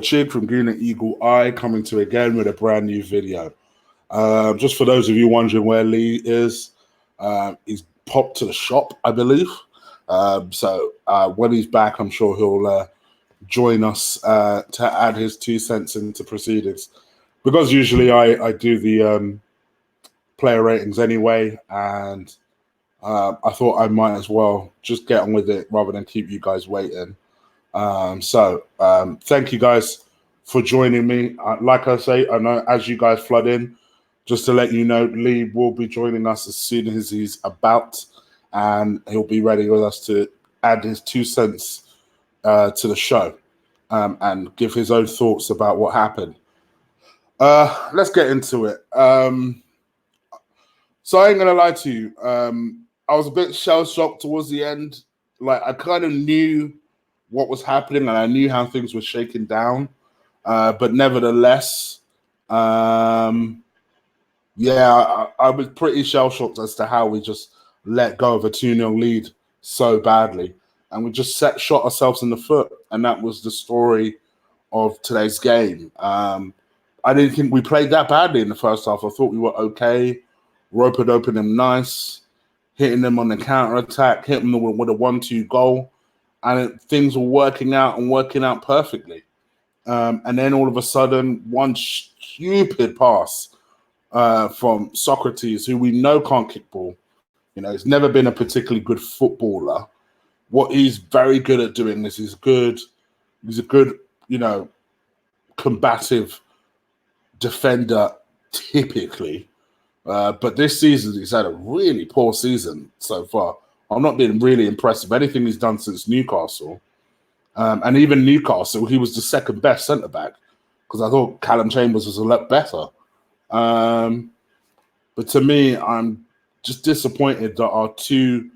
Chig from Green and Eagle Eye coming to again with a brand new video. Just for those of you wondering where Lee is, he's popped to the shop, I believe. So when he's back, I'm sure he'll join us to add his 2 cents into proceedings. Because usually I do the player ratings anyway, and I thought I might as well just get on with it rather than keep you guys waiting. So thank you guys for joining me. Like I say, I know as you guys flood in, just to let you know, Lee will be joining us as soon as he's about, and he'll be ready with us to add his 2 cents to the show and give his own thoughts about what happened. Let's get into it. So I ain't gonna lie to you. I was a bit shell-shocked towards the end. Like, I kind of knew what was happening and I knew how things were shaking down. But nevertheless, yeah, I was pretty shell-shocked as to how we just let go of a 2-0 lead so badly. And we just shot ourselves in the foot. And that was the story of today's game. I didn't think we played that badly in the first half. I thought we were okay. Rope had opened them nice, hitting them on the counter-attack, hitting them with a 1-2 goal. And things were working out perfectly. And then all of a sudden, one stupid pass from Socrates, who we know can't kick ball. You know, he's never been a particularly good footballer. What he's very good at doing is he's a good, you know, combative defender typically. But this season, he's had a really poor season so far. I'm not being really impressed with anything he's done since Newcastle. And even Newcastle, he was the second best centre-back because I thought Callum Chambers was a lot better. But to me, I'm just disappointed that our 2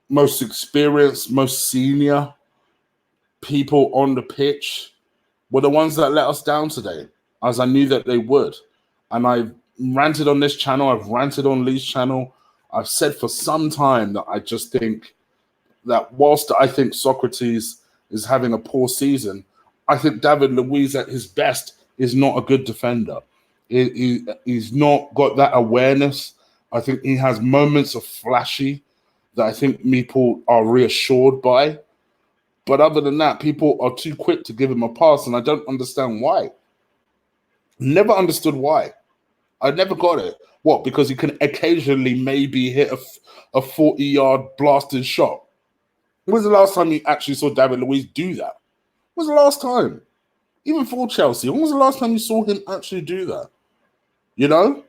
most experienced, most senior people on the pitch were the ones that let us down today, as I knew that they would. And I've ranted on this channel, I've ranted on Lee's channel. I've said for some time that I just think that whilst I think Socrates is having a poor season, I think David Luiz at his best is not a good defender. He's not got that awareness. I think he has moments of flashy that I think people are reassured by. But other than that, people are too quick to give him a pass, and I don't understand why. Never understood why. I never got it. What? Because he can occasionally maybe hit a 40-yard blasted shot. When was the last time you actually saw David Luiz do that? When was the last time? Even for Chelsea, when was the last time you saw him actually do that? You know?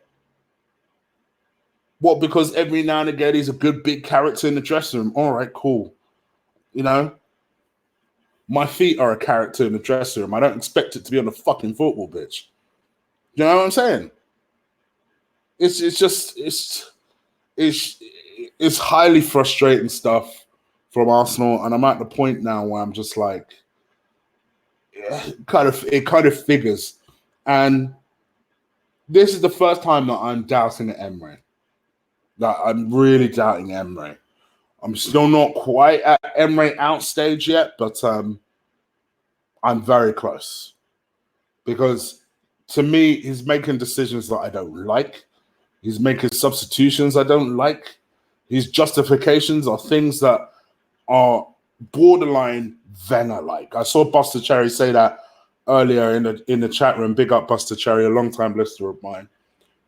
What, because every now and again he's a good big character in the dressing room. All right, cool. You know? My feet are a character in the dressing room. I don't expect it to be on a fucking football pitch. You know what I'm saying? It's highly frustrating stuff from Arsenal, and I'm at the point now where I'm just like, it kind of figures. And this is the first time that I'm doubting Emery. That I'm really doubting Emery. I'm still not quite at Emery out stage yet, but I'm very close. Because to me, he's making decisions that I don't like. He's making substitutions I don't like. His justifications are things that are borderline Wenger-like. I saw Buster Cherry say that earlier in the chat room. Big up Buster Cherry, a long-time listener of mine,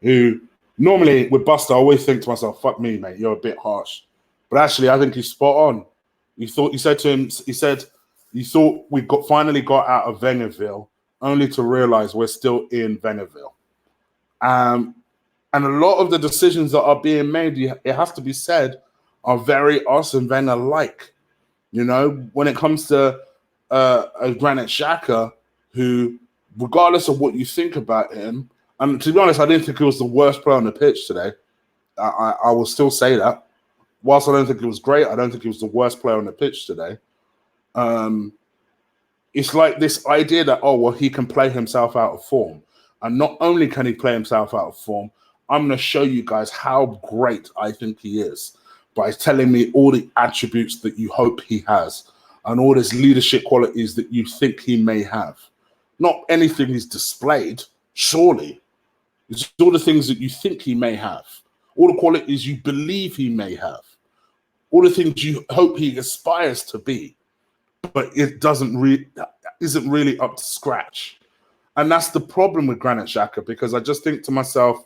who normally with Buster, I always think to myself, fuck me, mate, you're a bit harsh. But actually, I think he's spot on. He said he thought we finally got out of Wengerville, only to realize we're still in Wengerville. And a lot of the decisions that are being made, it has to be said, are very Arsene Wenger-like. You know, when it comes to a Granit Xhaka, who, regardless of what you think about him, and to be honest, I didn't think he was the worst player on the pitch today. I will still say that. Whilst I don't think he was great, I don't think he was the worst player on the pitch today. It's like this idea that, oh, well, he can play himself out of form. And not only can he play himself out of form, I'm going to show you guys how great I think he is by telling me all the attributes that you hope he has. and all these leadership qualities that you think he may have. Not anything he's displayed, surely. It's all the things that you think he may have, all the qualities you believe he may have, all the things you hope he aspires to be, but it isn't really up to scratch. And that's the problem with Granit Xhaka, because I just think to myself,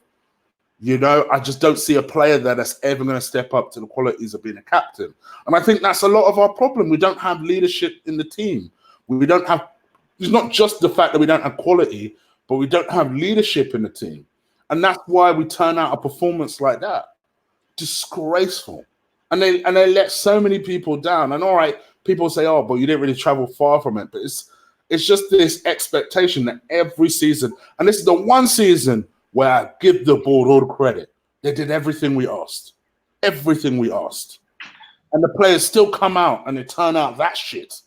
I just don't see a player there that's ever going to step up to the qualities of being a captain. And I think that's a lot of our problem. We don't have leadership in the team. It's not just the fact that we don't have quality, but we don't have leadership in the team. And that's why we turn out a performance like that. Disgraceful. And they let so many people down. And all right, people say, oh, but you didn't really travel far from it. But it's just this expectation that every season, and this is the one season where I give the board all the credit. They did everything we asked. Everything we asked. And the players still come out and they turn out that shit.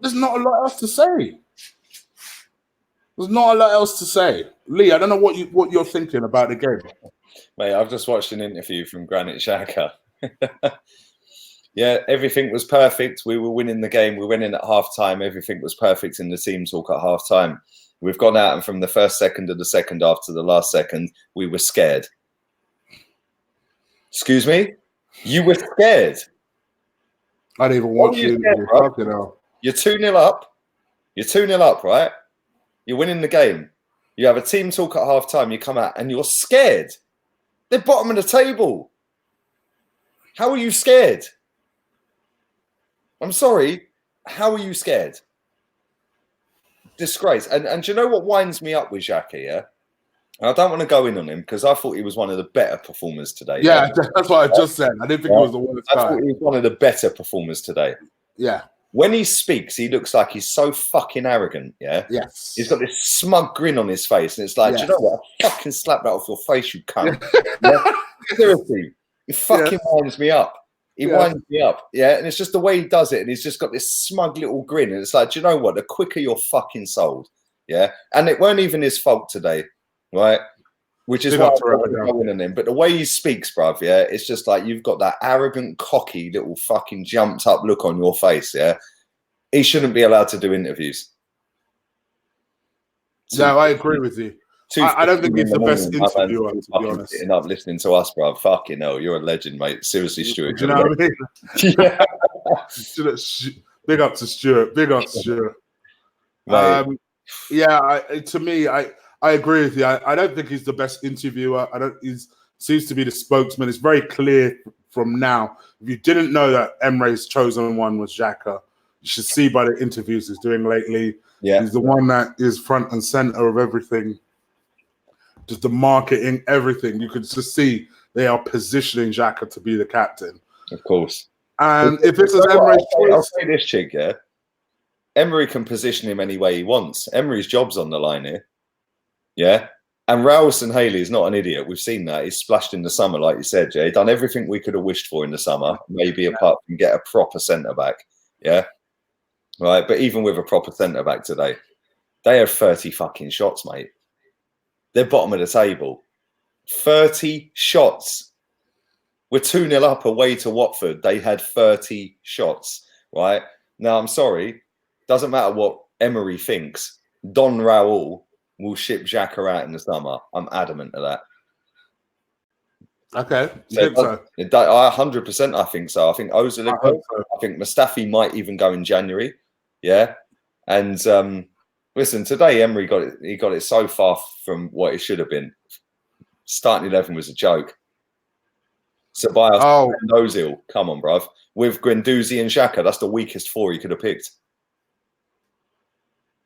There's not a lot else to say. There's not a lot else to say. Lee, I don't know what you're thinking about the game. Mate, I've just watched an interview from Granit Xhaka. Yeah, everything was perfect. We were winning the game. We went in at half-time. Everything was perfect in the team talk at half-time. We've gone out, and from the first second of the second half to the last second, we were scared. Excuse me? You were scared? I didn't even watch you. You're 2-0 up. You're 2-0 up, right? You're winning the game. You have a team talk at half-time. You come out, and you're scared. They're bottom of the table. How are you scared? I'm sorry. How are you scared? Disgrace. And do you know what winds me up with Xhaka, yeah? I don't want to go in on him because I thought he was one of the better performers today. Yeah, that's what I just said. I didn't think he was the worst guy. I thought he was one of the better performers today. Yeah. When he speaks, he looks like he's so fucking arrogant, yeah? Yes. He's got this smug grin on his face, and it's like, do you know what? I'll fucking slap that off your face, you cunt. Yeah? Seriously. He fucking winds me up. He winds me up, yeah? And it's just the way he does it, and he's just got this smug little grin, and it's like, do you know what? The quicker you're fucking sold, yeah? And it weren't even his fault today, right? Which is why I'm going on him. But the way he speaks, bruv, yeah, it's just like you've got that arrogant, cocky little fucking jumped up look on your face, yeah? He shouldn't be allowed to do interviews. No, I agree with you. I don't think he's the best interviewer, to be honest. Sitting up listening to us, bruv. Fucking hell, you're a legend, mate. Seriously, Stuart. Do you know what I mean? Yeah. Big up to Stuart. Big up to Stuart. To me, I agree with you. I don't think he's the best interviewer. He seems to be the spokesman. It's very clear from now. If you didn't know that Emery's chosen one was Xhaka, you should see by the interviews he's doing lately. Yeah. He's the one that is front and center of everything. Just the marketing, everything. You could just see they are positioning Xhaka to be the captain. Of course. And if this is Emery's choice... I'll say this, Chig, yeah? Emery can position him any way he wants. Emery's job's on the line here. Yeah? And Ralston Haley is not an idiot. We've seen that. He's splashed in the summer, like you said, Jay. Done everything we could have wished for in the summer, maybe apart from get a proper centre-back. Yeah? Right? But even with a proper centre-back today, they had 30 fucking shots, mate. They're bottom of the table. 30 shots. We're 2-0 up away to Watford. They had 30 shots, right? Now, I'm sorry. Doesn't matter what Emery thinks. Don Raul will ship Xhaka out in the summer. I'm adamant of that. Okay. So, I 100% I think so. I think Ozil, I think Mustafi might even go in January. Yeah. And listen, today Emery got it. He got it so far from what it should have been. Starting 11 was a joke. Ceballos and Ozil, come on, bruv. With Guendouzi and Xhaka, that's the weakest four he could have picked.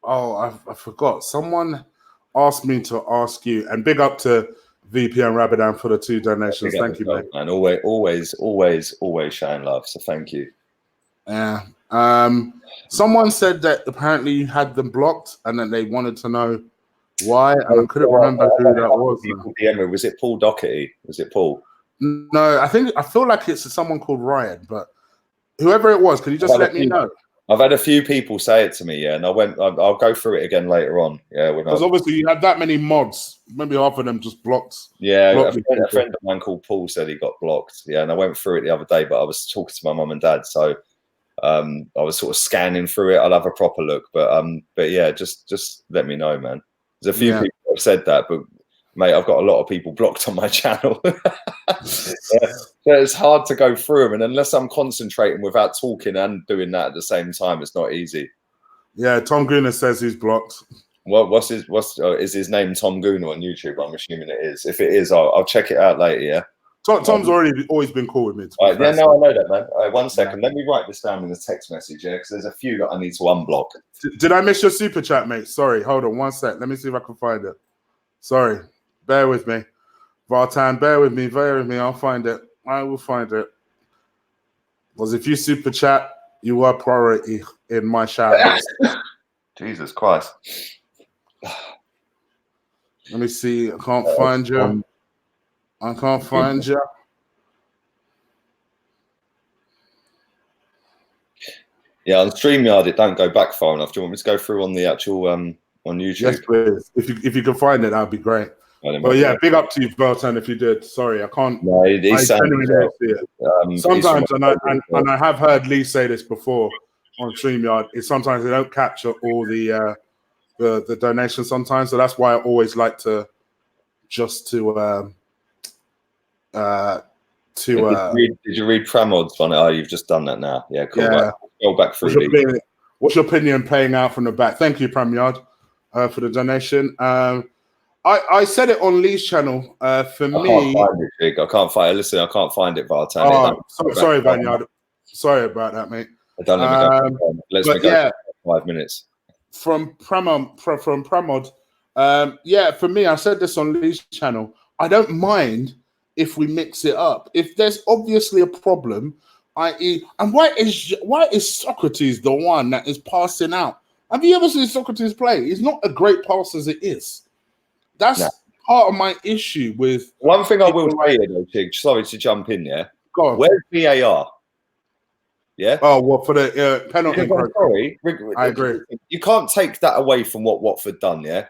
Oh, I forgot. Someone asked me to ask you, and big up to VP and Rabidan for the 2 donations. Thank you, mate. And always showing love. So thank you. Yeah. Someone said that apparently you had them blocked and that they wanted to know why, and I couldn't remember who that was. Was it Paul Doherty? Was it Paul? No, I feel like it's someone called Ryan, but whoever it was, can you just let me know? I've had a few people say it to me, yeah, and I'll go through it again later on. Yeah, because obviously you have that many mods. Maybe half of them just blocked. Yeah, a friend of mine called Paul said he got blocked. Yeah, and I went through it the other day, but I was talking to my mum and dad, so I was sort of scanning through it. I'll have a proper look, but yeah, just let me know, man. There's a few people who have said that, but mate, I've got a lot of people blocked on my channel. So it's hard to go through them, and unless I'm concentrating without talking and doing that at the same time, it's not easy. Yeah, Tom Gooner says he's blocked. Is his name Tom Gooner on YouTube? I'm assuming it is. If it is, I'll check it out later. Yeah. Tom's always been cool with me. Yeah, no, I know that, man. 1 second, let me write this down in a text message, yeah, because there's a few that I need to unblock. Did I miss your super chat, mate? Sorry, hold on 1 sec. Let me see if I can find it. Sorry, bear with me. Vartan, bear with me. I'll find it. I will find it. Because if you super chat, you are priority in my shout. Jesus Christ. Let me see. I can't find you. I can't find you. Yeah, on StreamYard, it don't go back far enough. Do you want me to go through on the actual on YouTube? Yes, please. If you can find it, that'd be great. Well, yeah, big up to you, Velton, if you did. Sorry, I can't. No, I genuinely don't see it. Sometimes, and I have heard Lee say this before on StreamYard, is sometimes they don't capture all the donations sometimes, so that's why I always like to just to did you read Pramod's on it? Oh, you've just done that now. Yeah, cool. Yeah. Right. Go back through these. What's your opinion paying out from the back? Thank you, Pramyard, for the donation. I said it on Lee's channel. For me, I can't find it. Listen, I can't find it, Vartan. Oh, sorry, Vanyard. Sorry about that, mate. Don't let me go. Let's me go. Yeah, 5 minutes. From Pramod. Yeah, for me, I said this on Lee's channel. I don't mind if we mix it up. If there's obviously a problem, i.e., and why is Socrates the one that is passing out? Have you ever seen Socrates play? He's not a great passer as it is. That's part of my issue with. One thing I will say, though, Chig, sorry to jump in, yeah. Go on. Where's VAR? Yeah. Oh, well, for the penalty. I'm sorry, I agree. You can't take that away from what Watford done. Yeah,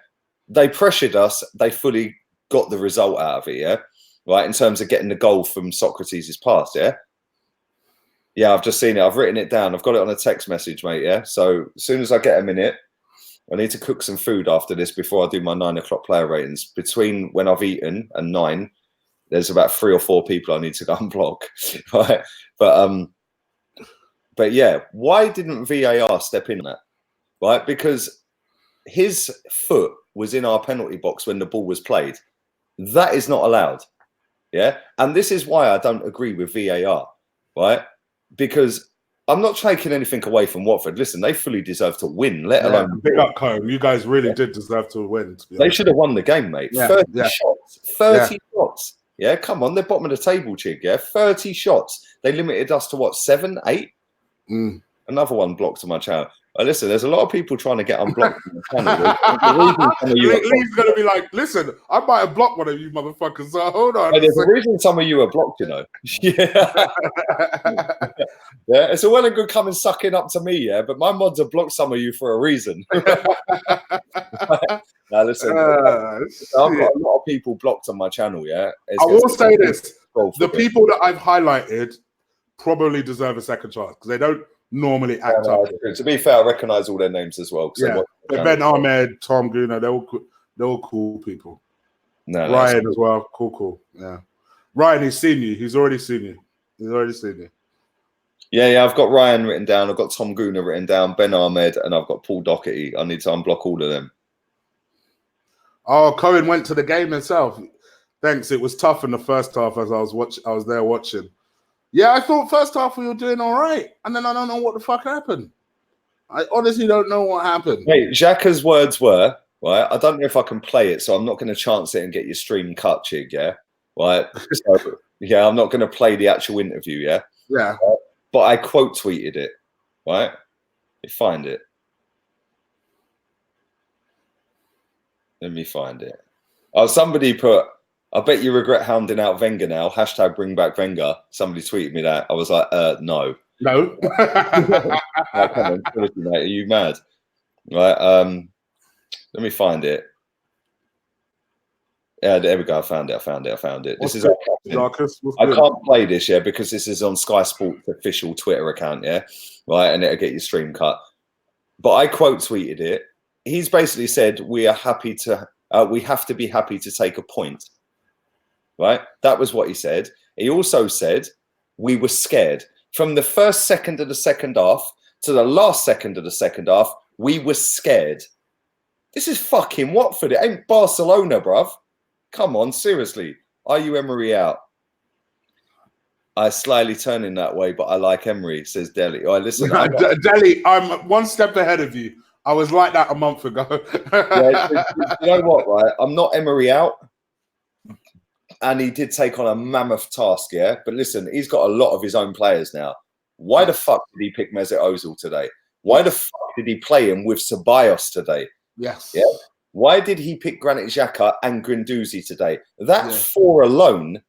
they pressured us. They fully got the result out of it. Yeah, right. In terms of getting the goal from Socrates' pass. Yeah. Yeah, I've just seen it. I've written it down. I've got it on a text message, mate. Yeah. So as soon as I get a minute, I need to cook some food after this before I do my 9 o'clock player ratings. Between when I've eaten and 9, there's about 3 or 4 people I need to go and block. Right. But yeah, why didn't VAR step in that? Right? Because his foot was in our penalty box when the ball was played. That is not allowed. Yeah. And this is why I don't agree with VAR. Right? Because I'm not taking anything away from Watford. Listen, they fully deserve to win, let alone. Big up, Combe. You guys really did deserve to win. They should have won the game, mate. Yeah, 30 shots. 30 shots. Yeah, come on. They're bottom of the table, Chig. Yeah, 30 shots. They limited us to what, 7, 8? Another one blocked on my channel. Listen, there's a lot of people trying to get unblocked on the channel. Lee's going to be like, listen, I might have blocked one of you motherfuckers, so hold on. There's a reason some of you are blocked, you know. Yeah. Yeah, it's a well and good coming sucking up to me, yeah, but my mods have blocked some of you for a reason. Now, listen, I've got a lot of people blocked on my channel, yeah. I will say this. The people that I've highlighted probably deserve a second chance because they don't normally act up. To be fair, I recognise all their names as well. Yeah, Ben Ahmed, Tom Gooner, they're all cool people. No, Ryan as well, cool. Yeah, Ryan, he's seen you. He's already seen you. Yeah, I've got Ryan written down. I've got Tom Gooner written down, Ben Ahmed, and I've got Paul Doherty. I need to unblock all of them. Oh, Cohen went to the game himself. Thanks. It was tough in the first half as I was there watching. Yeah, I thought first half we were doing all right. And then I don't know what the fuck happened. I honestly don't know what happened. Hey, Xhaka's words were, right, I don't know if I can play it, so I'm not going to chance it and get your stream cut, Chig, yeah? Right? So, yeah, I'm not going to play the actual interview, yeah? Yeah. But I quote tweeted it, right? Let me find it. Let me find it. Oh, somebody put, I bet you regret hounding out Wenger now. # bring back Wenger. Somebody tweeted me that. I was like, no. No. No, come on, seriously, mate. Are you mad? Right. Let me find it. Yeah, there we go. I found it. What's This is good, our captain. Marcus? What's I good? can't play this, yeah, because this is on Sky Sports official Twitter account, yeah, right, and it'll get your stream cut. But I quote tweeted it. He's basically said we have to be happy to take a point, right? That was what he said. He also said we were scared from the first second of the second half to the last second of the second half. We were scared. This is fucking Watford. It ain't Barcelona, bruv. Come on, seriously. Are you Emery out? I slightly turning that way, but I like Emery, says Deli. Oh, listen. Deli, I'm one step ahead of you. I was like that a month ago. Yeah, you know what, right? I'm not Emery out. And he did take on a mammoth task, yeah? But listen, he's got a lot of his own players now. Why the fuck did he pick Mesut Ozil today? Why the fuck did he play him with Ceballos today? Yes. Yeah. Why did he pick Granit Xhaka and Guendouzi today? That four alone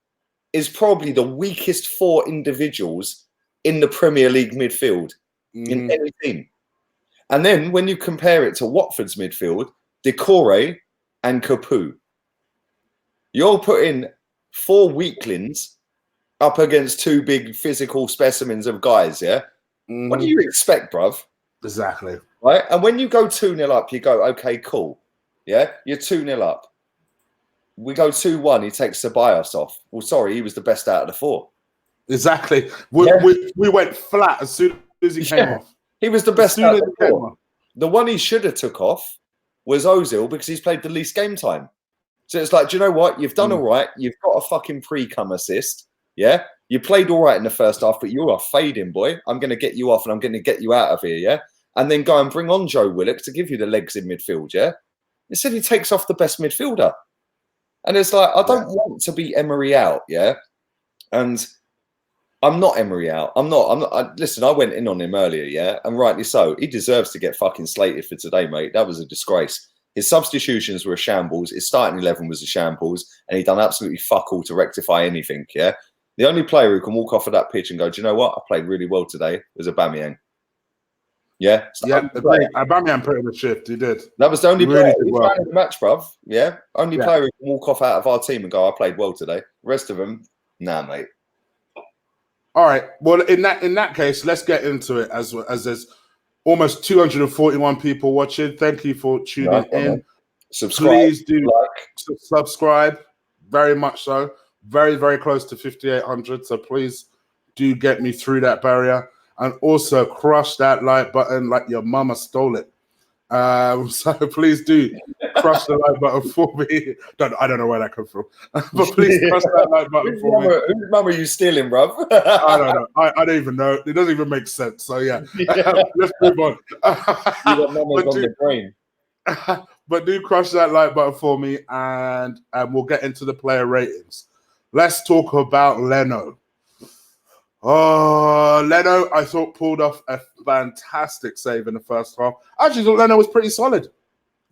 is probably the weakest four individuals in the Premier League midfield in any team. And then when you compare it to Watford's midfield, Decore and Capoue, you're putting four weaklings up against two big physical specimens of guys, yeah? What do you expect, bruv? Exactly. Right? And when you go 2-0 up, you go, okay, cool. Yeah? You're 2-0 up. We go 2-1, he takes Ceballos off. Well, sorry, he was the best out of the four. Exactly. We went flat as soon as he came off. He was the best out of the four. The one he should have took off was Ozil because he's played the least game time. So it's like, do you know what? You've done all right. You've got a fucking pre-cum assist. Yeah? You played all right in the first half, but you are fading, boy. I'm going to get you off and I'm going to get you out of here, yeah? And then go and bring on Joe Willock to give you the legs in midfield, yeah? Instead, he takes off the best midfielder. And it's like, I don't want to be Emery out, yeah? And I'm not Emery out. I'm not. Listen, I went in on him earlier, yeah? And rightly so. He deserves to get fucking slated for today, mate. That was a disgrace. His substitutions were a shambles. His starting 11 was a shambles. And he done absolutely fuck all to rectify anything, yeah? The only player who can walk off of that pitch and go, do you know what? I played really well today was Aubameyang. Yeah? Aubameyang put in a shift. He did. That was the only player who played the match, bruv. Yeah? Only player who can walk off out of our team and go, I played well today. The rest of them, nah, mate. All right. Well, in that case, let's get into it as there's almost 241 people watching. Thank you for tuning in. Subscribe. Please do subscribe. Very much so. Very, very close to 5,800. So please do get me through that barrier. And also crush that like button like your mama stole it. So please do crush the like button for me. I don't know where that comes from. But please crush that like button for me. Whose mum are you stealing, bruv? I don't know. I don't even know. It doesn't even make sense. So yeah. Let's move on. You got numbers on the brain. But do crush that like button for me and we'll get into the player ratings. Let's talk about Leno. Oh, Leno, I thought pulled off a fantastic save in the first half. I actually thought Leno was pretty solid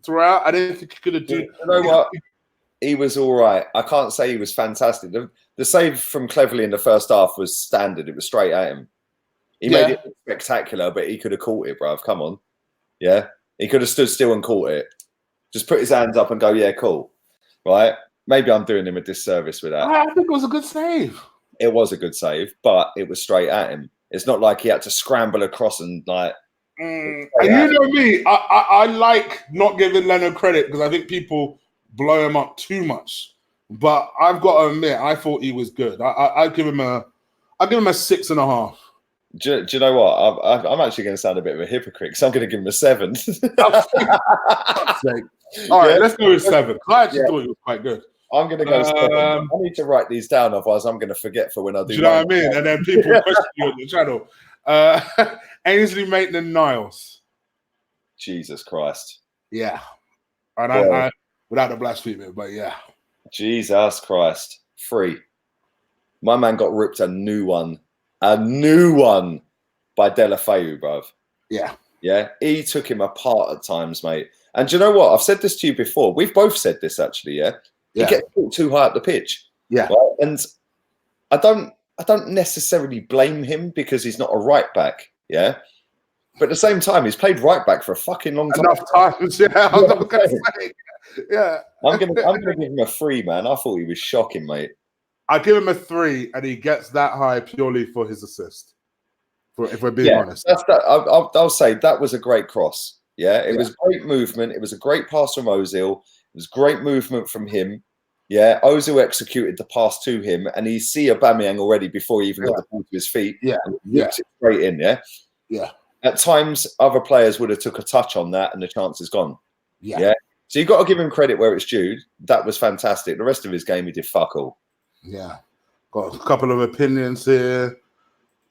throughout. I didn't think he could have done. You know what? He was all right. I can't say he was fantastic. The save from Cleverley in the first half was standard. It was straight at him. He made it spectacular, but he could have caught it, bruv. Come on. Yeah? He could have stood still and caught it. Just put his hands up and go, yeah, cool. Right? Maybe I'm doing him a disservice with that. I think it was a good save. It was a good save, but it was straight at him. It's not like he had to scramble across and like. And you know me, I like not giving Leno credit because I think people blow him up too much. But I've got to admit, I thought he was good. I give him a 6.5. Do you know what? I'm actually going to sound a bit of a hypocrite because I'm going to give him a 7. All right, let's go with 7. I actually thought he was quite good. I'm going to go 7. I need to write these down, otherwise I'm going to forget for when I do. Do you know what I mean? And then people question you on the channel. Ainsley Maitland-Niles. Jesus Christ. Yeah. And I without the blasphemy, but yeah. Jesus Christ. 3. My man got ripped a new one. A new one by Deulofeu, bruv. Yeah. Yeah. He took him apart at times, mate. And do you know what? I've said this to you before. We've both said this, actually, yeah? He gets too high up the pitch. Yeah. Right? And I don't necessarily blame him because he's not a right back. Yeah. But at the same time, he's played right back for a fucking long time. Enough times, yeah. I'm not going to say. Yeah. I'm gonna give him a 3, man. I thought he was shocking, mate. I give him a 3, and he gets that high purely for his assist. If we're being honest, that's that. I'll say that was a great cross. Yeah, it was great movement. It was a great pass from Ozil. It was great movement from him. Yeah, Ozil executed the pass to him, and he see Aubameyang already before he even got the ball to his feet. Yeah, and whipped it straight in. Yeah. At times, other players would have took a touch on that, and the chance is gone. Yeah. So you got to give him credit where it's due. That was fantastic. The rest of his game, he did fuck all. Yeah, got a couple of opinions here.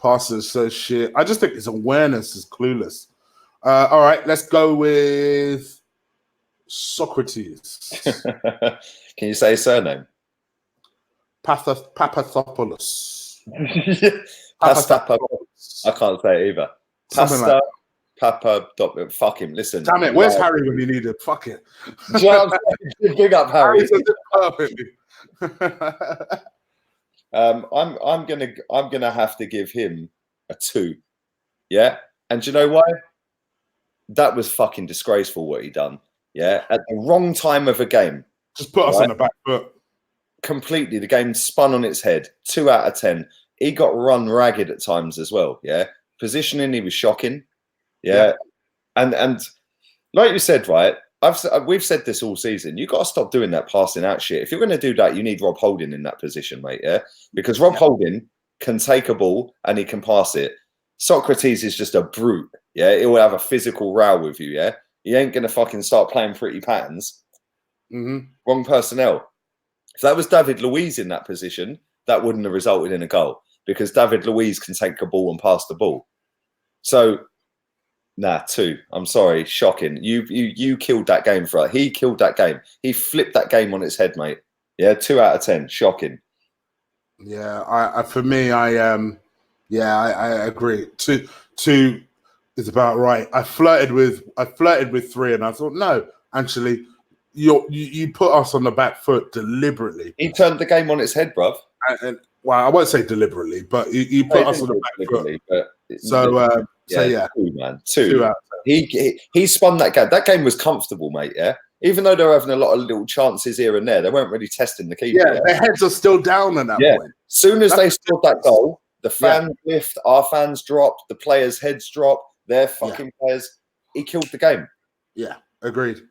Passes says shit. I just think his awareness is clueless. All right, let's go with Socrates. Can you say his surname? Papathopoulos. Papathopoulos. I can't say it either. Pasta, Papa. Fuck him. Listen. Damn it. Where's Harry when you need it? Fuck it. Big up, Harry. I'm gonna have to give him a 2. Yeah, and do you know why? That was fucking disgraceful what he done. Yeah, at the wrong time of a game. Just put us on the back foot. Completely, the game spun on its head. 2 out of 10. He got run ragged at times as well. Yeah, positioning, he was shocking. Yeah. And like you said, right? We've said this all season. You got to stop doing that passing out shit. If you're going to do that, you need Rob Holding in that position, mate. Yeah, because Rob Holding can take a ball and he can pass it. Socrates is just a brute. Yeah, he will have a physical row with you. Yeah, he ain't going to fucking start playing pretty patterns. Wrong personnel. If that was David Luiz in that position, that wouldn't have resulted in a goal because David Luiz can take a ball and pass the ball. So. Nah, 2. I'm sorry, shocking. You killed that game for us. He killed that game. He flipped that game on its head, mate. Yeah, 2 out of 10. Shocking. Yeah, I agree. 2 is about right. I flirted with 3, and I thought, no, actually, you put us on the back foot deliberately. He turned the game on its head, bruv. And well, I won't say deliberately, but you put us on the back foot. So 2, man. 2 out. He spun that game. That game was comfortable, mate. Yeah, even though they were having a lot of little chances here and there, they weren't really testing the keeper. Yeah, their heads are still down at that point. As soon as they scored that goal, the fans lift, our fans dropped, the players' heads dropped, their fucking players. He killed the game. Yeah, agreed.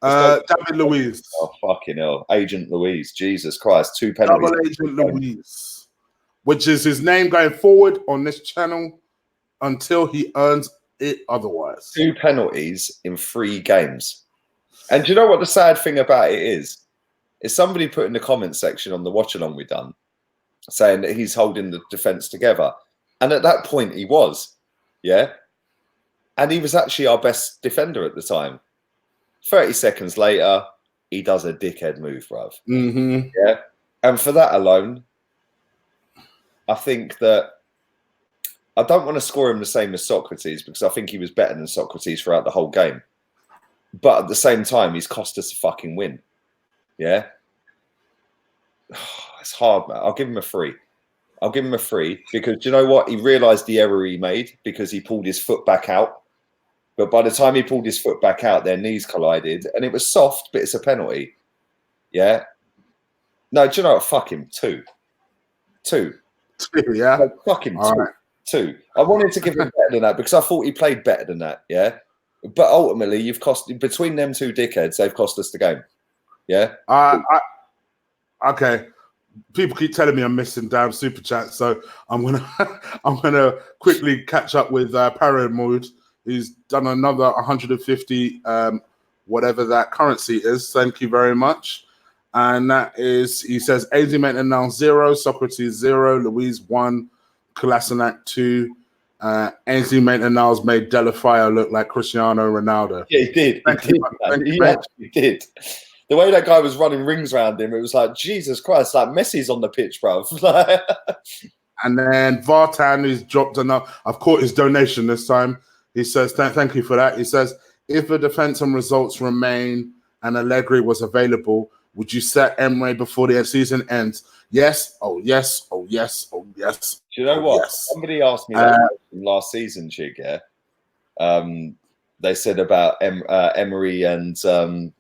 David Luiz. Oh fucking hell, Agent Luiz. Jesus Christ, 2 penalties. Double Agent Luiz, which is his name going forward on this channel until he earns it otherwise. 2 penalties in 3 games. And do you know what the sad thing about it is? Is somebody put in the comment section on the watch along we done saying that he's holding the defence together. And at that point he was. Yeah. And he was actually our best defender at the time. 30 seconds later, he does a dickhead move, bruv. Yeah. And for that alone, I think that I don't want to score him the same as Socrates because I think he was better than Socrates throughout the whole game. But at the same time, he's cost us a fucking win. Yeah? It's hard, man. I'll give him a 3. I'll give him a 3 because do you know what? He realised the error he made because he pulled his foot back out. But by the time he pulled his foot back out, their knees collided. And it was soft, but it's a penalty. Yeah? No, do you know what? Fuck him. 2. 2. 2, yeah? No, fuck him. 2. Right. 2. I wanted to give him better than that because I thought he played better than that. Yeah? But ultimately, you've cost between them 2 dickheads, they've cost us the game. Yeah? Okay. People keep telling me I'm missing damn super chat, so I'm gonna quickly catch up with Paramount, who's done another 150 whatever that currency is. Thank you very much. And that is, he says, AZ Maintenant 0, Socrates 0, Luiz 1, Kolasinac 2. AZ Maintenant made Delafaya look like Cristiano Ronaldo. Yeah, he did. He actually did. The way that guy was running rings around him, it was like, Jesus Christ, like Messi's on the pitch, bro. And then Vartan, who's dropped enough. I've caught his donation this time. He says, thank you for that. He says, if the defense and results remain and Allegri was available, would you set Emery before the season ends? Yes. Oh, yes. Oh, yes. Oh, yes. Do you know what? Yes. Somebody asked me that last season, Chig, yeah? They said about Emery and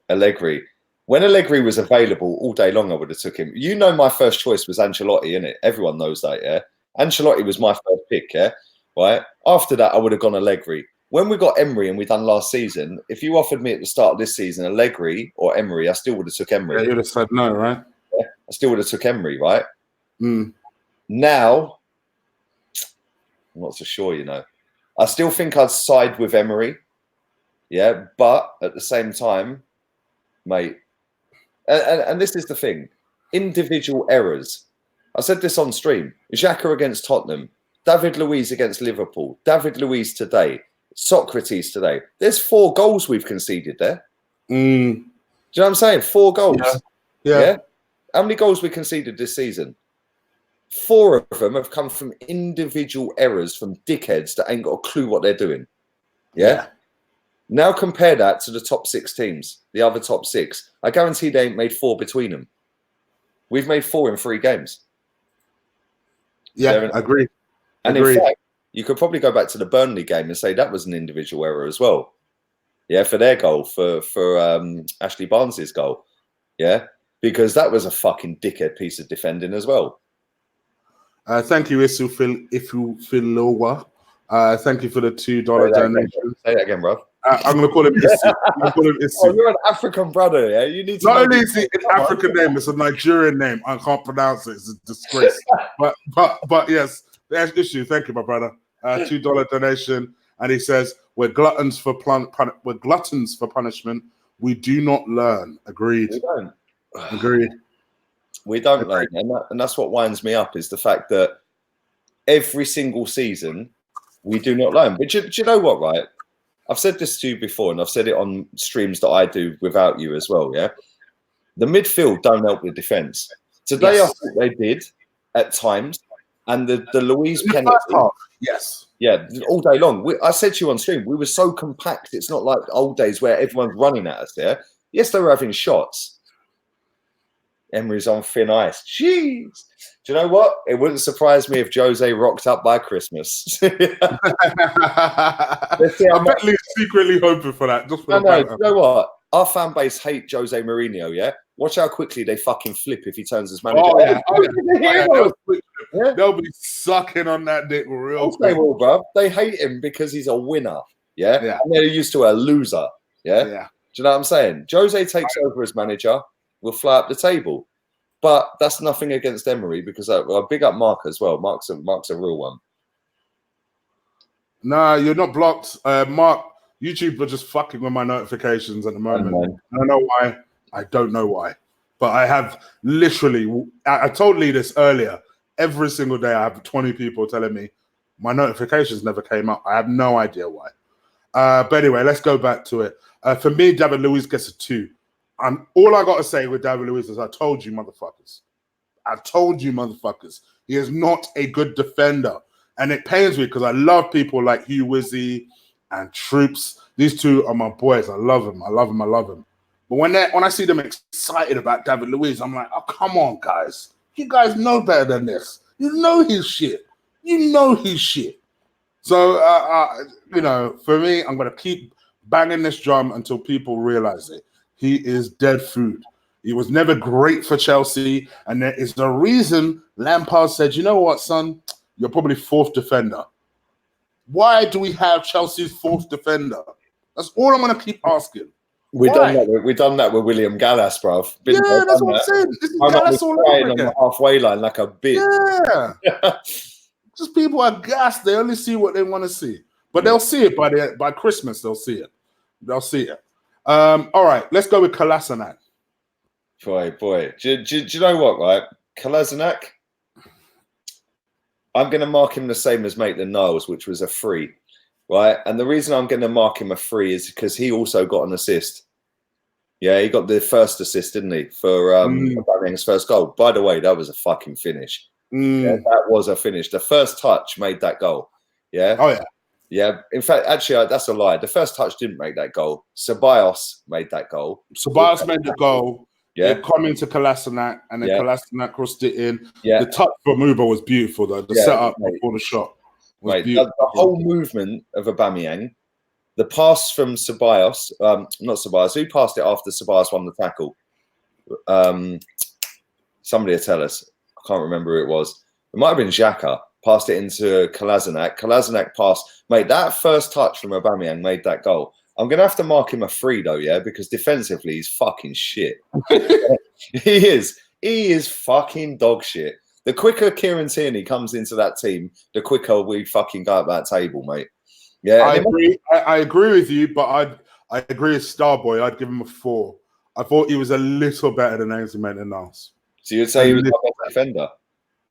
Allegri. When Allegri was available all day long, I would have took him. You know, my first choice was Ancelotti, innit? Everyone knows that, yeah? Ancelotti was my first pick, yeah? Right? After that, I would have gone Allegri. When we got Emery and we done last season, if you offered me at the start of this season Allegri or Emery, I still would have took Emery. Yeah, you'd have said no, right? Yeah, I still would have took Emery, right? Mm. Now, I'm not so sure, you know. I still think I'd side with Emery, yeah? But at the same time, mate, and this is the thing, individual errors. I said this on stream. Xhaka against Tottenham, David Luiz against Liverpool, David Luiz today, Socrates today. There's 4 goals we've conceded there. Mm. Do you know what I'm saying? 4 goals. Yeah. How many goals we conceded this season? 4 of them have come from individual errors from dickheads that ain't got a clue what they're doing. Yeah? Now compare that to the top 6 teams, the other top 6. I guarantee they ain't made 4 between them. We've made 4 in 3 games. Yeah, agreed. And in fact, you could probably go back to the Burnley game and say that was an individual error as well. Yeah, for their goal, for Ashley Barnes's goal. Yeah, because that was a fucking dickhead piece of defending as well. Thank you, Isu thank you for the $2 donation. Say that again, bro. I'm going to call him Isu. Oh, you're an African brother, yeah? You need to Not only is it an African name, it's a Nigerian name. I can't pronounce it. It's a disgrace. but yes, there's Isu. Thank you, my brother. $2 donation. And he says, we're gluttons for punishment. We do not learn. Agreed. We don't. Agreed. We don't learn. And that's what winds me up is the fact that every single season we do not learn. But do you know what, right? I've said this to you before, and I've said it on streams that I do without you as well, yeah? The midfield don't help the defence. Today, I thought they did at times. And the Luiz penalty. Yes. Yeah, all day long. I said to you on stream, we were so compact. It's not like old days where everyone's running at us there. Yes, they were having shots. Emery's on thin ice. Jeez. Do you know what? It wouldn't surprise me if Jose rocked up by Christmas. I bet he's secretly hoping for that. Just for do you know what? Our fan base hate Jose Mourinho, yeah? Watch how quickly they fucking flip if he turns as manager. They'll be sucking on that dick real quick. They will, bro. They hate him because he's a winner, yeah? And they're used to a loser, yeah? Do you know what I'm saying? Jose takes over as manager, we'll fly up the table. But that's nothing against Emery because I big up Mark as well. Mark's a real one. Nah, you're not blocked. Mark, YouTube are just fucking with my notifications at the moment. I don't know why. I don't know why. But I have literally, I told Lee this earlier, every single day I have 20 people telling me my notifications never came up. I have no idea why. But anyway, let's go back to it. For me, David Luiz gets a 2. And all I got to say with David Luiz is I told you, motherfuckers. I told you, motherfuckers. He is not a good defender. And it pains me because I love people like Hugh Wizzy and Troops. These 2 are my boys. I love them. I love them. I love them. But when I see them excited about David Luiz, I'm like, oh, come on, guys. You guys know better than this. You know his shit. You know his shit. So, you know, for me, I'm going to keep banging this drum until people realize it. He is dead food. He was never great for Chelsea. And there is the reason Lampard said, you know what, son? You're probably 4th defender. Why do we have Chelsea's 4th defender? That's all I'm going to keep asking. We've done that with William Gallas, bruv. That's what I'm saying. This is Gallas all over on the halfway line like a bitch. Yeah. Just people are gassed. They only see what they want to see. But they'll see it by Christmas. They'll see it. They'll see it. All right, let's go with Kolasinac. Boy. Do you know what, right? Kolasinac, I'm going to mark him the same as Maitland-Niles, which was a 3, right? And the reason I'm going to mark him a 3 is because he also got an assist. Yeah, he got the first assist, didn't he, for Aubameyang's first goal. By the way, that was a fucking finish. Yeah, that was a finish. The first touch made that goal. Yeah. Oh, yeah. Yeah, in fact, actually, that's a lie. The first touch didn't make that goal. Ceballos made that goal. Ceballos made the goal. Yeah, coming to Kolasinac, and then Kolasinac crossed it in. Yeah, the touch from Uber was beautiful, though. The setup before the shot was beautiful. The whole movement of Aubameyang, the pass from Ceballos, not Ceballos, who passed it after Ceballos won the tackle? Somebody will tell us. I can't remember who it was. It might have been Xhaka. Passed it into Kolasinac. Kolasinac passed. Mate, that first touch from Aubameyang made that goal. I'm going to have to mark him a 3, though, yeah? Because defensively, he's fucking shit. He is. He is fucking dog shit. The quicker Kieran Tierney comes into that team, the quicker we fucking go up that table, mate. Yeah, I agree. I agree with you, but I agree with Starboy. I'd give him a 4. I thought he was a little better than Ainsley Maitland-Niles. So you'd say he was our best defender?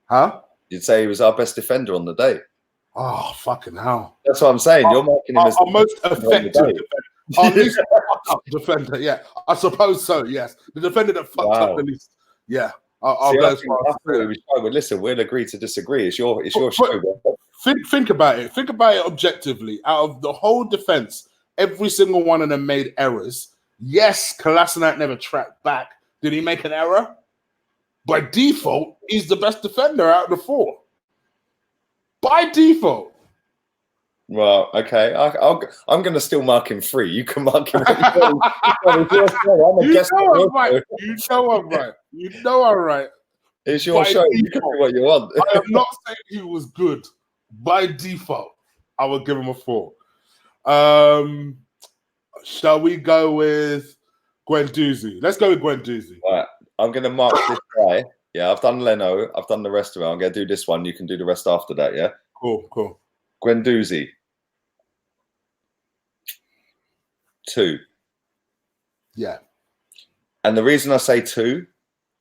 Huh? You'd say he was our best defender on the day? Oh, fucking hell. That's what I'm saying. You're marking him as our most effective defender. Our least fucked up defender, yeah. I suppose so, yes. The defender that fucked up the least. Yeah. I'll go as far as listen, we'll agree to disagree. It's your show. Think about it. Think about it objectively. Out of the whole defense, every single one of them made errors. Yes, Kolasinac never tracked back. Did he make an error? By default, he's the best defender out of the 4. By default. Well, okay. I'm going to still mark him 3. You can mark him. You know I'm right. You know I'm right. It's your show. You can do what you want. I am not saying he was good. By default, I would give him a 4. Shall we go with Guendouzi? Let's go with Guendouzi. All right. I'm going to mark this guy. Yeah, I've done Leno. I've done the rest of it. I'm going to do this one. You can do the rest after that, yeah? Cool. Guendouzi. 2. Yeah. And the reason I say 2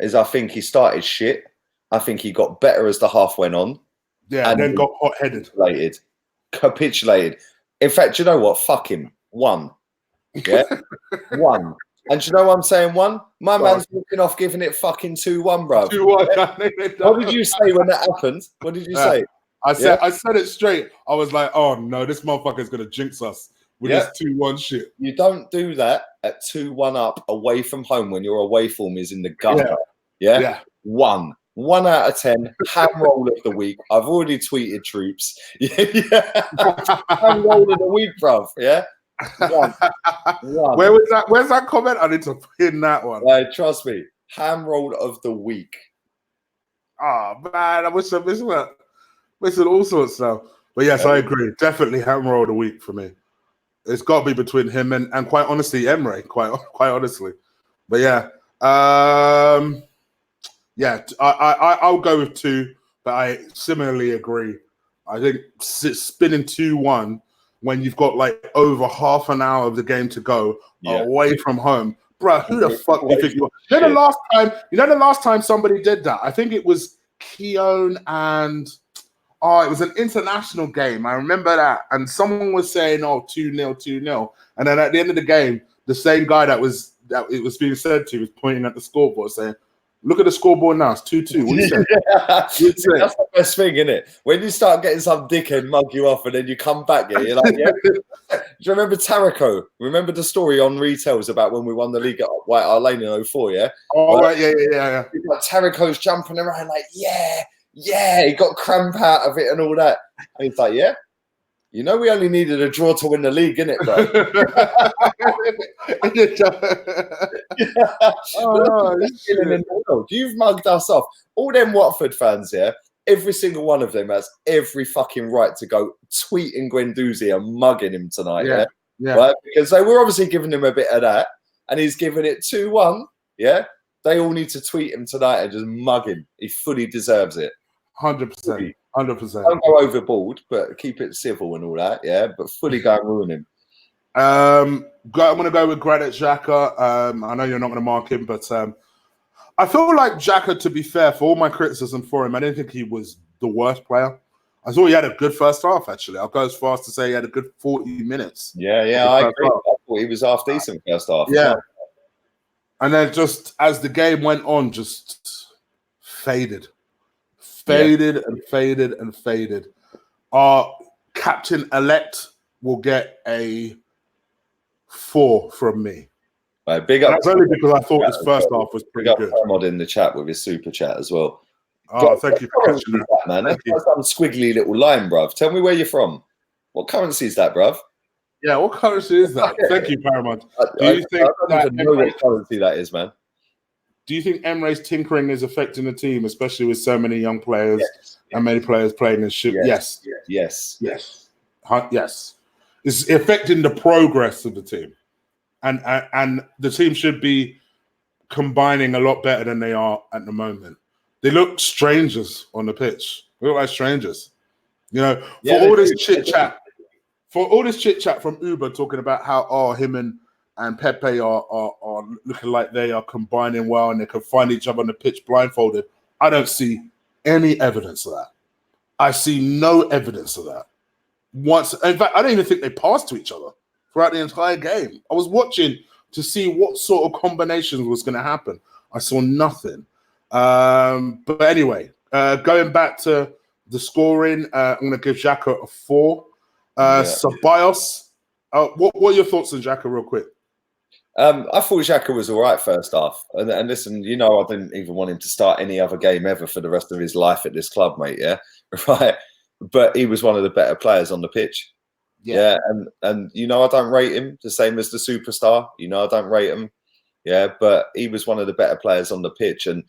is I think he started shit. I think he got better as the half went on. Yeah, and then got hot-headed. Capitulated. In fact, you know what? Fuck him. 1. Yeah? 1. And you know what I'm saying? 1? My man's walking off giving it fucking 2-1, bro. 2-1. What did you say when that happened? What did you say? I said it straight. I was like, oh no, this motherfucker's gonna jinx us with this 2-1 shit. You don't do that at 2-1 up away from home when your away form is in the gutter. Yeah. 1 out of 10. Ham roll of the week. I've already tweeted troops. Ham roll of the week, bruv. Yeah. 1. Where was that? Where's that comment? I need to pin that one. Trust me. Ham roll of the week. Oh man, I wish I missed all sorts now. But yes, I agree. Definitely ham roll of the week for me. It's got to be between him and quite honestly Emery. Quite honestly. But yeah, I'll go with 2. But I similarly agree. I think spinning 2-1 when you've got like over half an hour of the game to go away from home, bro. Who the fuck do you think you are? You know the last time somebody did that? I think it was Keown and it was an international game. I remember that. And someone was saying, 2-0, 2-0. And then at the end of the game, the same guy that it was being said to was pointing at the scoreboard saying, look at the scoreboard now. It's 2-2. What do you say? That's the best thing, isn't it? When you start getting some dickhead mug you off and then you come back, you're like, yeah. Do you remember Taraco? Remember the story on Retails about when we won the league at White Hart Lane in 04, yeah? Oh, right, yeah. Like Taraco's jumping around like, yeah. He got cramp out of it and all that. And he's like, yeah. You know, we only needed a draw to win the league, innit, bro? You've mugged us off. All them Watford fans, every single one of them has every fucking right to go tweeting Guendouzi and mugging him tonight, yeah? Right? Because they were obviously giving him a bit of that, and he's giving it 2-1, yeah? They all need to tweet him tonight and just mug him. He fully deserves it. 100%. 100%. Don't go overboard, but keep it civil and all that, yeah? But fully go and ruin him. I'm going to go with Granit Xhaka. I know you're not going to mark him, but I feel like Xhaka, to be fair, for all my criticism for him, I didn't think he was the worst player. I thought he had a good first half, actually. I'll go as far as to say he had a good 40 minutes. Yeah, I agree. I thought he was half decent first half. Yeah. And then just as the game went on, just faded. And faded. Our captain-elect will get a 4 from me. Right, big up. That's only because I thought his first half was pretty good. Mod in the chat with his super chat as well. Thank you for catching that, man. That's some squiggly little line, bruv. Tell me where you're from. What currency is that, bruv? Yeah, what currency is that? Thank you, Paramount. I don't even know what currency that is, man. do you think Emery's tinkering is affecting the team, especially with so many young players and many players playing in shit? Yes. It's affecting the progress of the team, and the team should be combining a lot better than they are at the moment. They look strangers on the pitch. They look like strangers. You know, for all this chit chat from Uber talking about how him and Pepe are looking like they are combining well and they can find each other on the pitch blindfolded. I don't see any evidence of that. I see no evidence of that. In fact, I don't even think they passed to each other throughout the entire game. I was watching to see what sort of combinations was going to happen. I saw nothing. But anyway, going back to the scoring, I'm going to give Xhaka a 4. Ceballos, what are your thoughts on Xhaka real quick? I thought Xhaka was all right first half. And listen, you know, I didn't even want him to start any other game ever for the rest of his life at this club, mate, yeah? Right? But he was one of the better players on the pitch. Yeah. And you know, I don't rate him the same as the superstar. You know, I don't rate him. Yeah, but he was one of the better players on the pitch. And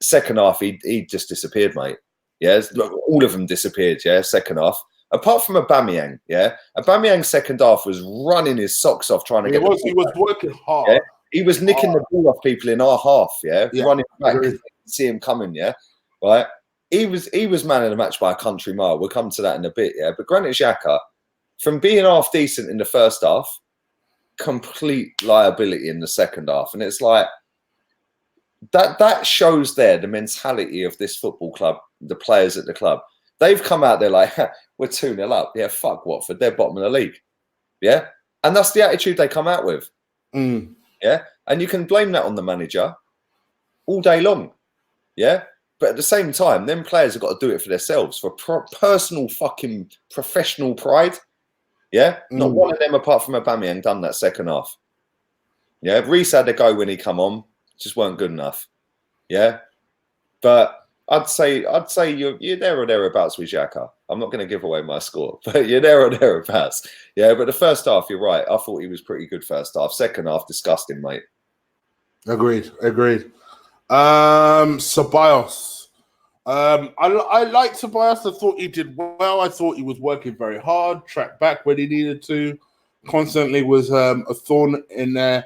second half, he just disappeared, mate. Yeah, all of them disappeared, yeah, second half. Apart from Aubameyang, yeah. Aubameyang's second half was running his socks off trying to get the ball. He was working hard. Yeah? He was nicking the ball off people in our half, yeah, running back, see him coming, yeah, right. He was man of the match by a country mile. We'll come to that in a bit, yeah. But Granit Xhaka, from being half decent in the first half, complete liability in the second half, and it's like that shows there the mentality of this football club, the players at the club. They've come out there like, we're 2-0 up. Yeah, fuck Watford. They're bottom of the league. Yeah, and that's the attitude they come out with. Yeah, and you can blame that on the manager all day long. Yeah. But at the same time, them players have got to do it for themselves, for personal fucking professional pride. Yeah? Not one of them, apart from Aubameyang, done that second half. Yeah? Reece had a go when he come on. Just weren't good enough. Yeah? But I'd say you're there or thereabouts with Xhaka. I'm not going to give away my score, but you're there or thereabouts. Yeah, but the first half, you're right. I thought he was pretty good first half. Second half, disgusting, mate. Agreed. Ceballos. I liked Ceballos. I thought he did well. I thought he was working very hard, tracked back when he needed to. Constantly was a thorn in their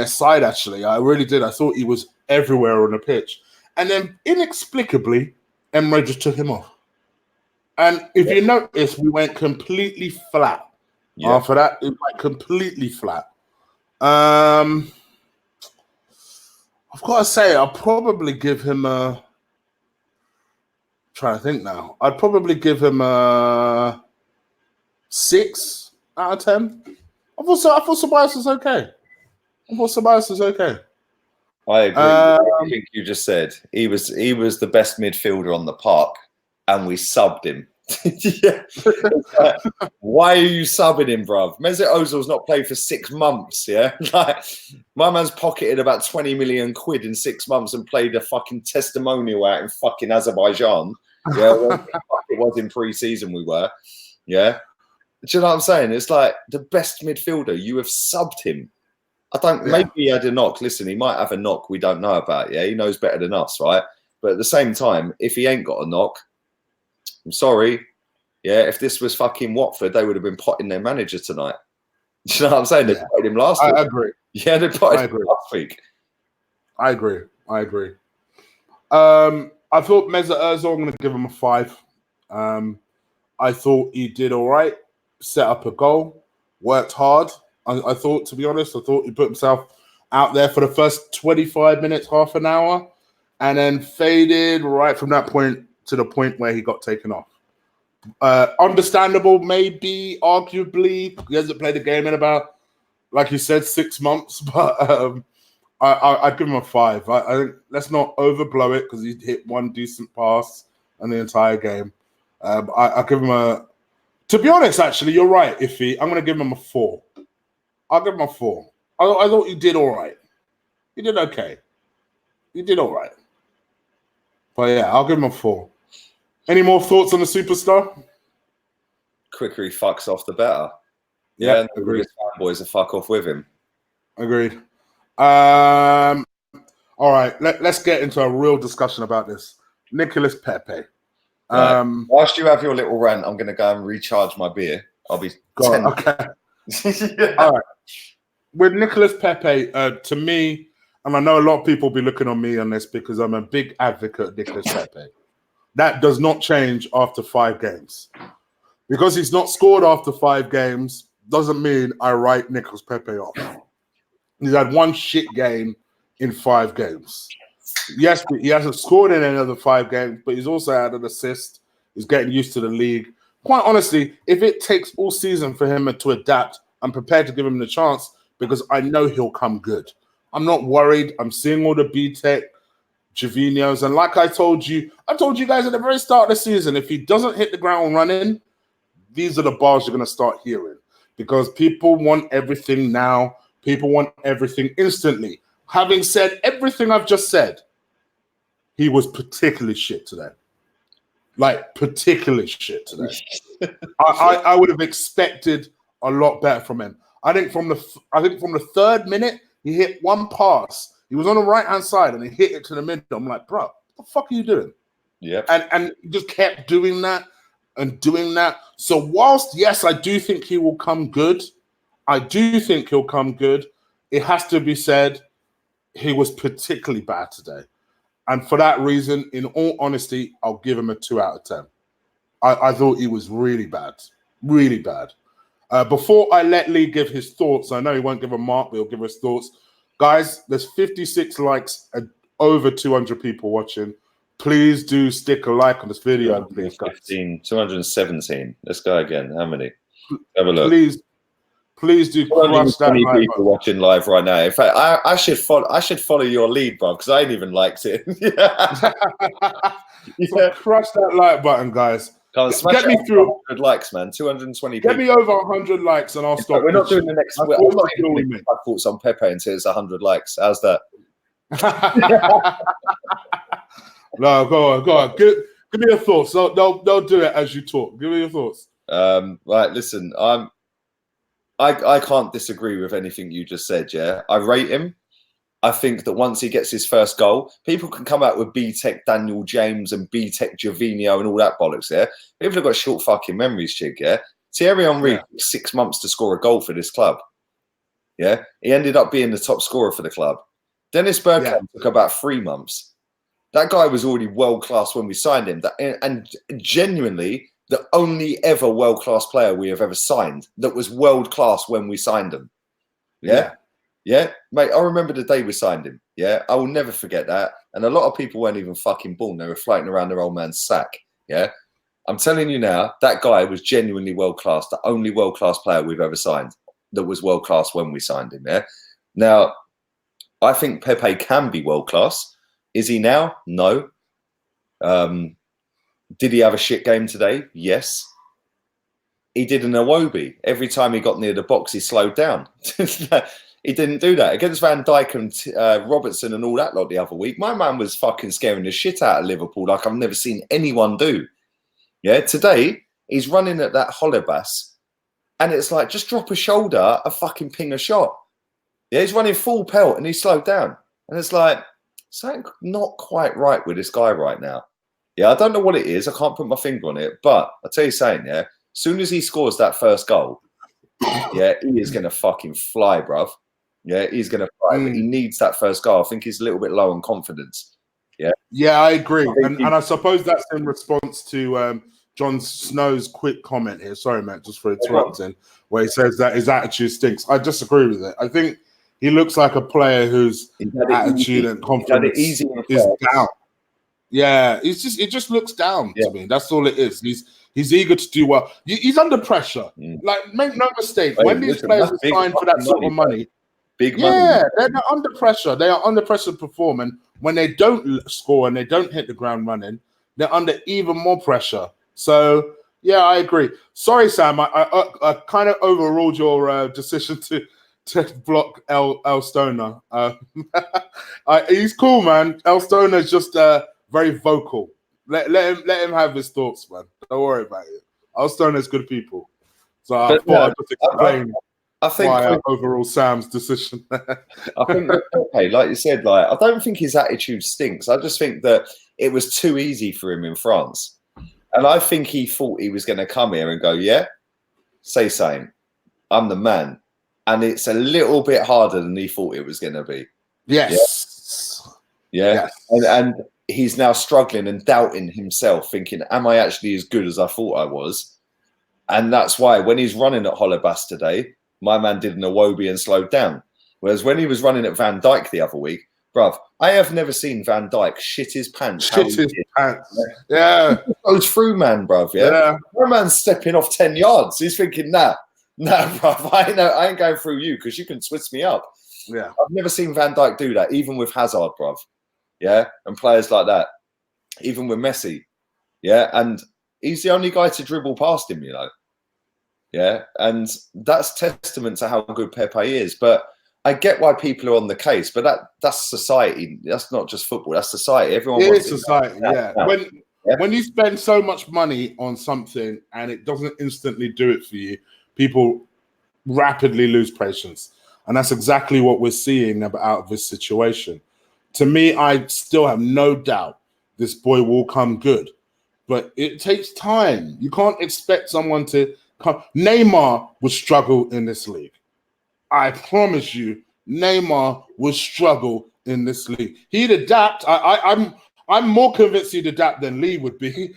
side, actually. I really did. I thought he was everywhere on the pitch. And then inexplicably, Emery just took him off. And if you notice, we went completely flat. After that, it went completely flat. I've got to say, I'll probably give him a... trying to think now. I'd probably give him a 6 out of 10. I thought Ceballos was okay. I agree with everything you just said. He was the best midfielder on the park, and we subbed him. Like, why are you subbing him, bruv? Mesut Ozil's not played for 6 months, yeah? Like, my man's pocketed about 20 million quid in 6 months and played a fucking testimonial out in fucking Azerbaijan. Yeah, it was in pre-season we were. Yeah. Do you know what I'm saying? It's like the best midfielder. You have subbed him. Maybe he had a knock. Listen, he might have a knock we don't know about. Yeah, he knows better than us, right? But at the same time, if he ain't got a knock, I'm sorry. Yeah, if this was fucking Watford, they would have been potting their manager tonight. Do you know what I'm saying? They potted him last week. I agree. Yeah, they potted him last week. I agree. I thought Mesut Ozil, I'm going to give him a 5. I thought he did all right. Set up a goal. Worked hard. I thought, to be honest, he put himself out there for the first 25 minutes, half an hour, and then faded right from that point to the point where he got taken off. Understandable, maybe, arguably. He hasn't played the game in about, like you said, 6 months, but I'd give him a 5. Let's not overblow it because he hit one decent pass in the entire game. I'll give him a... To be honest, actually, you're right, Iffy. I'm going to give him a 4. I'll give him a 4. I thought he did all right. He did okay. He did all right. But yeah, I'll give him a 4. Any more thoughts on the superstar? Quicker he fucks off, the better. Yeah, agreed. Boys are fuck off with him. Agreed. All right, let's get into a real discussion about this. Nicolas Pepe. Right. Whilst you have your little rant, I'm going to go and recharge my beer. I'll be 10. Okay. Yeah. All right. With Nicolas Pepe, to me, and I know a lot of people will be looking on me on this because I'm a big advocate of Nicolas Pepe. That does not change after 5 games. Because he's not scored after 5 games doesn't mean I write Nicolas Pepe off. He's had 1 shit game in 5 games. Yes, he hasn't scored in any of the 5 games, but he's also had an assist. He's getting used to the league. Quite honestly, if it takes all season for him to adapt, I'm prepared to give him the chance because I know he'll come good. I'm not worried. I'm seeing all the B-Tech, Jovinios, and like I told you guys at the very start of the season, if he doesn't hit the ground running, these are the bars you're going to start hearing because people want everything now. People want everything instantly. Having said everything I've just said, he was particularly shit today. Like, particularly shit today. I would have expected a lot better from him. I think from the 3rd minute, he hit 1 pass. He was on the right-hand side, and he hit it to the middle. I'm like, bro, what the fuck are you doing? Yep. And just kept doing that and doing that. So whilst, yes, I do think he will come good, it has to be said, he was particularly bad today. And for that reason, in all honesty, I'll give him a 2 out of 10. I thought he was really bad. Really bad. Before I let Lee give his thoughts, I know he won't give a mark, but he'll give his thoughts. Guys, there's 56 likes and over 200 people watching. Please do stick a like on this video. 217. Let's go again. How many? Have a look. Please do crush that like people button. Watching live right now. In fact, I should follow your lead, bro, because I ain't even liked it. So crush that like button, guys. Get me through 100 likes, man. 220 people. Get me over 100 likes and I'll stop. We're not doing the next. I'm not even doing my thoughts on Pepe until it's 100 likes. How's that? No, go on. Give me your thoughts. They'll do it as you talk. Give me your thoughts. Right, listen. I can't disagree with anything you just said. Yeah, I rate him. I think that once he gets his first goal, people can come out with B-Tech Daniel James and B-Tech Jovinho and all that bollocks there. People have got short fucking memories, Chig, yeah? Thierry Henry took 6 months to score a goal for this club. Yeah? He ended up being the top scorer for the club. Dennis Bergkamp took about 3 months. That guy was already world-class when we signed him. And genuinely, the only ever world-class player we have ever signed that was world-class when we signed him. Yeah? Yeah, mate, I remember the day we signed him. Yeah, I will never forget that. And a lot of people weren't even fucking born. They were floating around their old man's sack. Yeah, I'm telling you now, that guy was genuinely world-class, the only world-class player we've ever signed that was world-class when we signed him. Yeah. Now, I think Pepe can be world-class. Is he now? No. Did he have a shit game today? Yes. He did an Iwobi. Every time he got near the box, he slowed down. He didn't do that. Against Van Dijk and Robertson and all that lot the other week, my man was fucking scaring the shit out of Liverpool like I've never seen anyone do. Yeah, today, he's running at that Holebas, and it's like, just drop a shoulder and fucking ping a shot. Yeah, he's running full pelt and he slowed down. And it's like, something not quite right with this guy right now. Yeah, I don't know what it is. I can't put my finger on it. But I'll tell you something, yeah, as soon as he scores that first goal, yeah, he is going to fucking fly, bruv. Yeah, he's going to fly. But he needs that first goal. I think he's a little bit low on confidence. Yeah. Yeah, I agree. And I suppose that's in response to John Snow's quick comment here. Sorry, Matt, just for interrupting, where he says that his attitude stinks. I disagree with it. I think he looks like a player whose attitude and confidence is down. Yeah, it just looks down to me. That's all it is. He's eager to do well. He's under pressure. Like, make no mistake, when these players are signed for that sort of money, big money. Yeah, they're under pressure. They are under pressure to perform. And when they don't score and they don't hit the ground running, they're under even more pressure. So, yeah, I agree. Sorry, Sam. I kind of overruled your decision to block El Stoner. He's cool, man. El Stoner's just very vocal. Let him have his thoughts, man. Don't worry about it. El Stoner's good people. So I thought I'd just explain. I think overall Sam's decision. I think with Pepe, like you said, like I don't think his attitude stinks. I just think that it was too easy for him in France. And I think he thought he was going to come here and go, yeah, say something. I'm the man. And it's a little bit harder than he thought it was going to be. Yes. Yeah. And he's now struggling and doubting himself, thinking, am I actually as good as I thought I was? And that's why when he's running at Holebas today, my man did an Iwobi and slowed down. Whereas when he was running at Van Dijk the other week, bruv, I have never seen Van Dijk shit his pants. Yeah. He goes through, man, bruv. Yeah. My man's stepping off 10 yards. He's thinking, nah, bruv, I ain't going through you because you can twist me up. Yeah. I've never seen Van Dijk do that, even with Hazard, bruv. Yeah. And players like that, even with Messi. Yeah. And he's the only guy to dribble past him, you know. Yeah. And that's testament to how good Pepe is. But I get why people are on the case, but that's society. That's not just football. That's society. Everyone wants society. Yeah. When you spend so much money on something and it doesn't instantly do it for you, people rapidly lose patience, and that's exactly what we're seeing out of this situation. To me, I still have no doubt this boy will come good, but it takes time. You can't expect someone to come. Neymar would struggle in this league. I promise you, Neymar will struggle in this league. He'd adapt. I'm more convinced he'd adapt than Lee would be.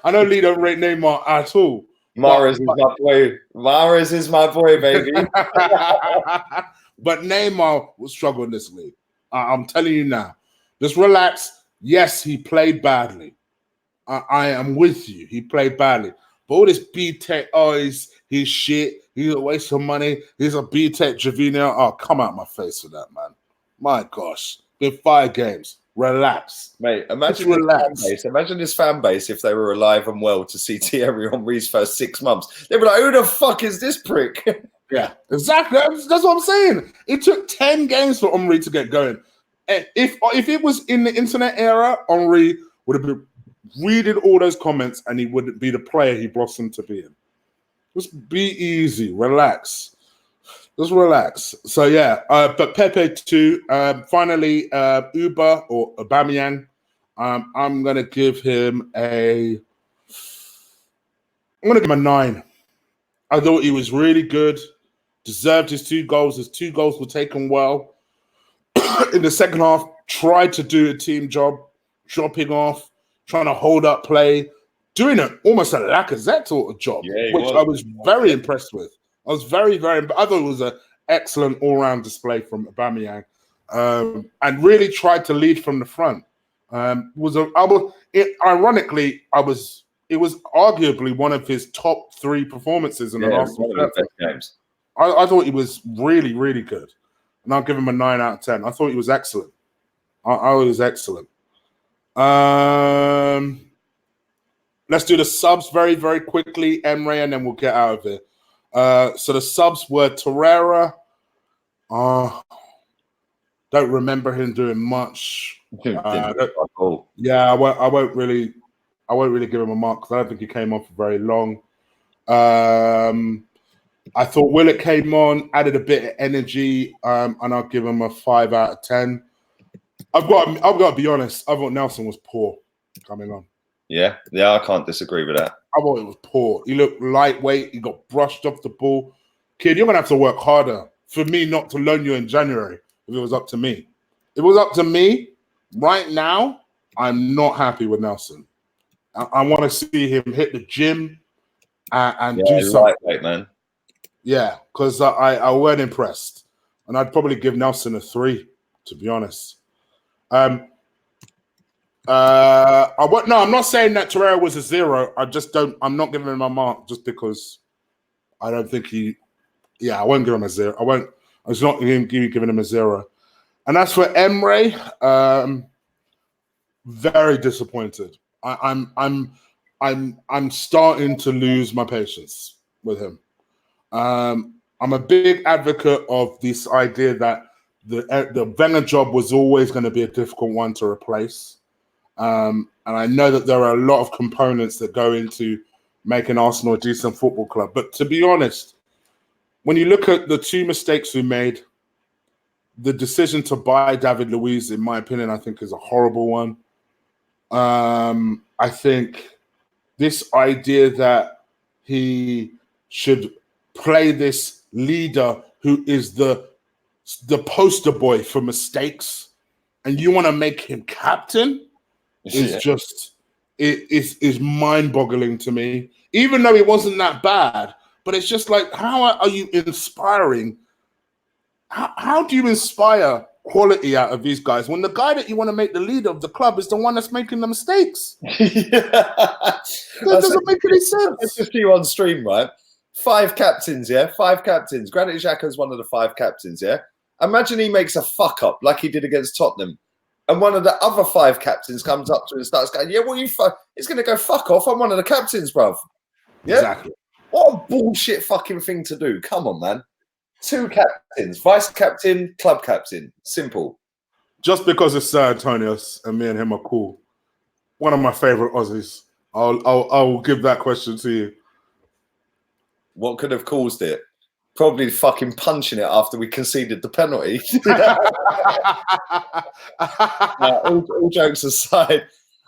I know Lee don't rate Neymar at all. Mahrez is my boy. Mahrez is my boy, baby. But Neymar will struggle in this league. I'm telling you now. Just relax. Yes, he played badly. I am with you. He played badly. But all this B-Tech, he's shit. He's a waste of money. He's a B-Tech Javino. Oh, come out my face with that, man. My gosh. Been 5 games. Relax. Mate, imagine this fan base if they were alive and well to see Thierry Henry's first 6 months. They'd be like, who the fuck is this prick? Yeah, exactly. That's what I'm saying. It took 10 games for Henry to get going. If it was in the internet era, Henry would have been reading all those comments and he wouldn't be the player he blossomed to be in. Just be easy, relax. Just relax. So yeah, but Pepe too. Finally, Uber or Aubameyang. I'm gonna give him a 9. I thought he was really good. Deserved his 2 goals. His 2 goals were taken well. In the second half, tried to do a team job, dropping off, trying to hold up play, doing almost a Lacazette sort of job, which I was very impressed with. I was very, very. I thought it was an excellent all-round display from Aubameyang, and really tried to lead from the front. Ironically, it was arguably one of his top 3 performances in the last games. I thought he was really, really good, and I'll give him a 9 out of 10. I thought he was excellent. I was excellent. Let's do the subs very, very quickly, Emery, and then we'll get out of here. So the subs were Torreira. Don't remember him doing much. Yeah, I won't really give him a mark because I don't think he came on for very long. I thought Willett came on, added a bit of energy, and I'll give him a 5 out of 10. I've got to be honest. I thought Nelson was poor coming on. Yeah, I can't disagree with that. I thought it was poor. He looked lightweight. He got brushed off the ball. Kid, you're going to have to work harder for me not to loan you in January if it was up to me. If it was up to me right now, I'm not happy with Nelson. I want to see him hit the gym and do something. Lightweight, man. Yeah, because I weren't impressed. And I'd probably give Nelson a 3, to be honest. I'm not saying that Torreira was a 0. I'm not giving him a mark just because I don't think I won't give him a 0. I was not giving him a 0. And as for Emery, very disappointed. I'm starting to lose my patience with him. I'm a big advocate of this idea that the Wenger job was always going to be a difficult one to replace. And I know that there are a lot of components that go into making Arsenal a decent football club. But to be honest, when you look at the two mistakes we made, the decision to buy David Luiz, in my opinion, I think is a horrible one. I think this idea that he should play this leader who is the poster boy for mistakes, and you want to make him captain, is just is mind-boggling to me. Even though he wasn't that bad, but it's just like, how are you inspiring? How do you inspire quality out of these guys when the guy that you want to make the leader of the club is the one that's making the mistakes? That doesn't make any sense. Let's just see you on stream, right? 5 captains, yeah? 5 captains. Granit Xhaka's one of the 5 captains, yeah? Imagine he makes a fuck up like he did against Tottenham. And one of the other 5 captains comes up to him and starts going, yeah, well, it's going to go fuck off. I'm one of the captains, bruv. Yeah? Exactly. What a bullshit fucking thing to do. Come on, man. 2 captains, vice captain, club captain. Simple. Just because it's Sir Antonius and me and him are cool. One of my favorite Aussies. I'll give that question to you. What could have caused it? Probably fucking punching it after we conceded the penalty. All jokes aside,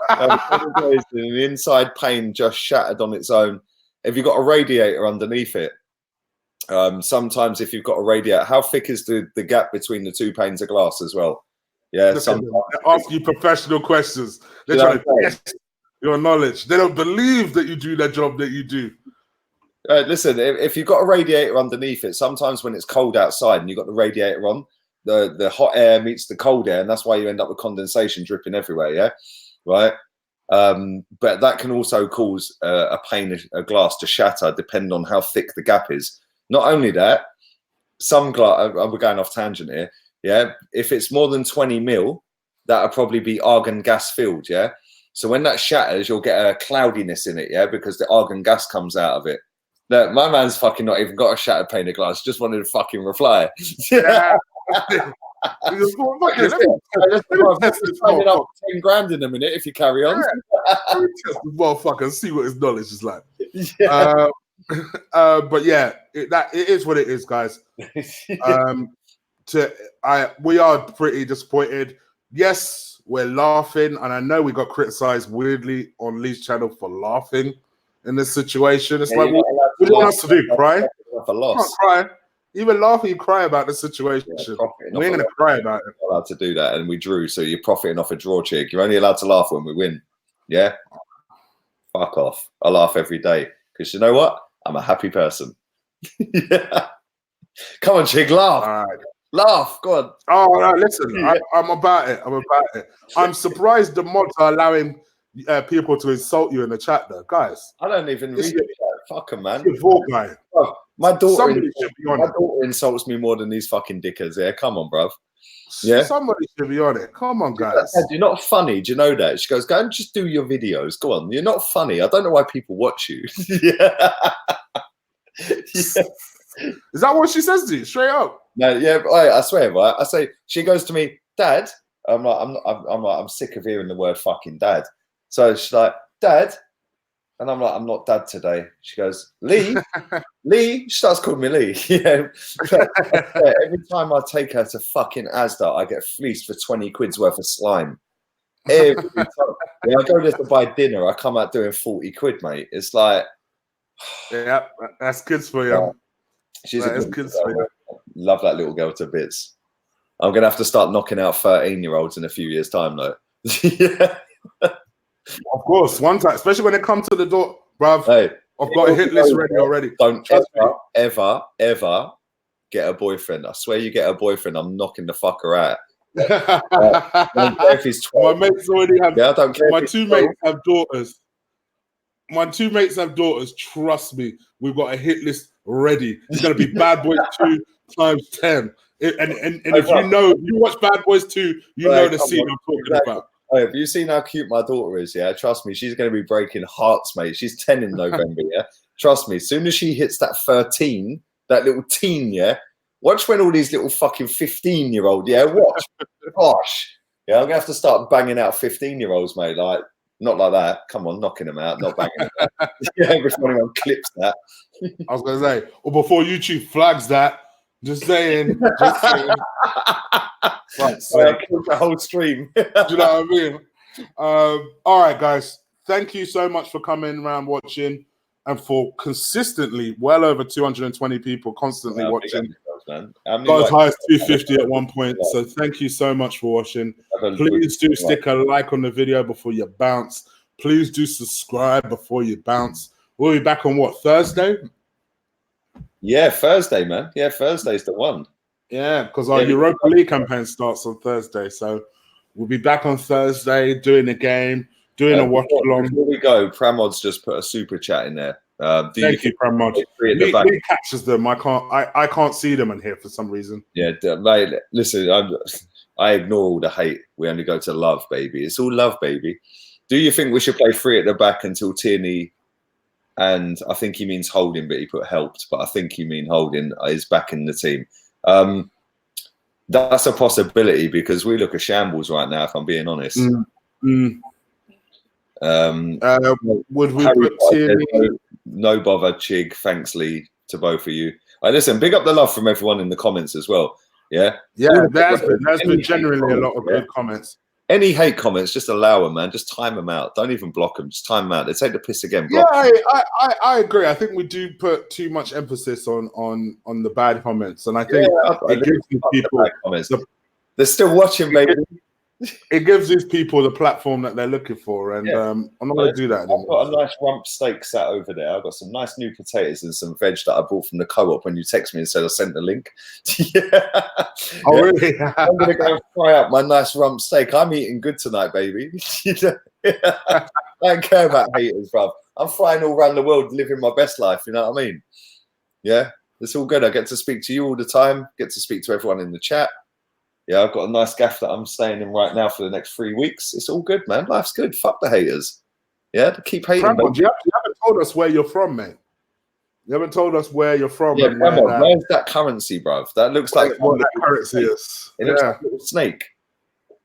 the inside pane just shattered on its own. Have you got a radiator underneath it? Sometimes if you've got a radiator, how thick is the gap between the 2 panes of glass as well? Yeah, sometimes they ask you professional questions. They're trying to test your knowledge. They don't believe that you do the job that you do. Listen, if you've got a radiator underneath it, sometimes when it's cold outside and you've got the radiator on, the hot air meets the cold air, and that's why you end up with condensation dripping everywhere, yeah? Right? But that can also cause a pane of glass to shatter, depending on how thick the gap is. Not only that, some glass, we're going off tangent here, yeah? If it's more than 20 mil, that'll probably be argon gas filled, yeah? So when that shatters, you'll get a cloudiness in it, yeah? Because the argon gas comes out of it. Look, my man's fucking not even got a shattered pane of glass. Just wanted to fucking reply. Yeah. Let's find up 10 grand in a minute if you carry on. Let me test this motherfucker and see what his knowledge is like. Yeah. But yeah, it is what it is, guys. We are pretty disappointed. Yes, we're laughing, and I know we got criticized weirdly on Lee's channel for laughing in this situation. It's like, what do you want us to do? Cry? Can't cry. Even laughing, you cry about the situation. Yeah, we ain't gonna cry about it. We're allowed to do that, and we drew, so you're profiting off a draw, Chig. You're only allowed to laugh when we win. Yeah? Fuck off. I laugh every day. Because you know what? I'm a happy person. Yeah. Come on, Chig, laugh. All right. Laugh, go on. Oh, no, listen, yeah. I'm about it. I'm surprised the mods are allowing people to insult you in the chat, though. Guys. I don't even read it. Fuck them, man. Guy. Oh, my daughter insults me more than these fucking dickers. Yeah, come on, bruv. Yeah, somebody should be on it. Come on, guys. You're not funny. Do you know that? She goes, go and just do your videos. Go on. You're not funny. I don't know why people watch you. Yeah. Yeah. Is that what she says to you? Straight up? No, yeah, I swear, right? I say, she goes to me, Dad. I'm sick of hearing the word fucking dad. So she's like, Dad. And I'm like, I'm not dad today. She goes, Lee, Lee. She starts calling me Lee. Yeah. Every time I take her to fucking Asda, I get fleeced for 20 quid's worth of slime. Every time. When I go there to buy dinner, I come out doing 40 quid, mate. It's like, yeah, that's good for you. She's a good girl. Love that little girl to bits. I'm gonna have to start knocking out 13-year-olds in a few years' time, though. Yeah. Of course, one time, especially when it comes to the door, bruv. Hey, I've got a hit list ready already. Don't ever get a boyfriend. I swear you get a boyfriend, I'm knocking the fucker out. If he's 12. My mates already have. Yeah, I don't care. My two mates have daughters. My two mates have daughters. Trust me, we've got a hit list ready. It's gonna be Bad Boys 2 times 10. And if you watch Bad Boys 2, you know the scene I'm talking about. Oh, have you seen how cute my daughter is? Yeah, trust me, she's going to be breaking hearts, mate. She's 10 in November. Yeah, trust me. As soon as she hits that 13, that little teen, yeah, watch when all these little fucking 15-year-old, yeah, watch. Gosh, yeah, I'm gonna have to start banging out 15-year-olds, mate. Like, Not like that. Come on, knocking them out, not banging them out. Yeah, before anyone clips that. I was going to say, or before YouTube flags that, just saying. Just saying. Right, so, killed the whole stream. do you know what I mean? All right, guys. Thank you so much for coming around watching and for consistently well over 220 people constantly watching. Man. Got as high as 250 at one point. So thank you so much for watching. Please do stick a like on the video before you bounce. Please do subscribe before you bounce. We'll be back on what, Thursday? Yeah, Thursday, man. Yeah, Thursday's the one. Yeah, because our Europa League campaign starts on Thursday. So we'll be back on Thursday doing a game, doing a watch along. Before we go, Pramod's just put a super chat in there. Thank you, Pramod. Lee catches them. I can't see them in here for some reason. Yeah, mate. Listen, I ignore all the hate. We only go to love, baby. It's all love, baby. Do you think we should play 3 at the back until Tierney? And I think he means Holding, but he put helped. But I think he means Holding is back in the team. That's a possibility because we look a shambles right now. If I'm being honest. Would we put Tierney? No bother, Chig. Thanks, Lee, to both of you. Listen, big up the love from everyone in the comments as well. Yeah, there's been generally a lot of good comments. Any hate comments, just allow them, man. Just time them out. Don't even block them. Just time them out. They take the piss again. Yeah, I agree. I think we do put too much emphasis on the bad comments, and I think it gives these people comments. They're still watching, baby. It gives these people the platform that they're looking for, and I'm not going to do that anymore. I've got a nice rump steak sat over there. I've got some nice new potatoes and some veg that I bought from the co-op when you text me and said I sent the link. Oh, really? I'm going to go fry up my nice rump steak. I'm eating good tonight, baby. I don't care about haters, bruv. I'm flying all around the world living my best life, you know what I mean? Yeah, it's all good. I get to speak to you all the time, get to speak to everyone in the chat. Yeah, I've got a nice gaff that I'm staying in right now for the next 3 weeks. It's all good, man. Life's good. Fuck the haters. Yeah, keep hating. Pramod, you haven't told us where you're from, mate. You haven't told us where you're from. Yeah, Pramod, where's that currency, bruv? That looks like what that currency is. It looks like a little snake.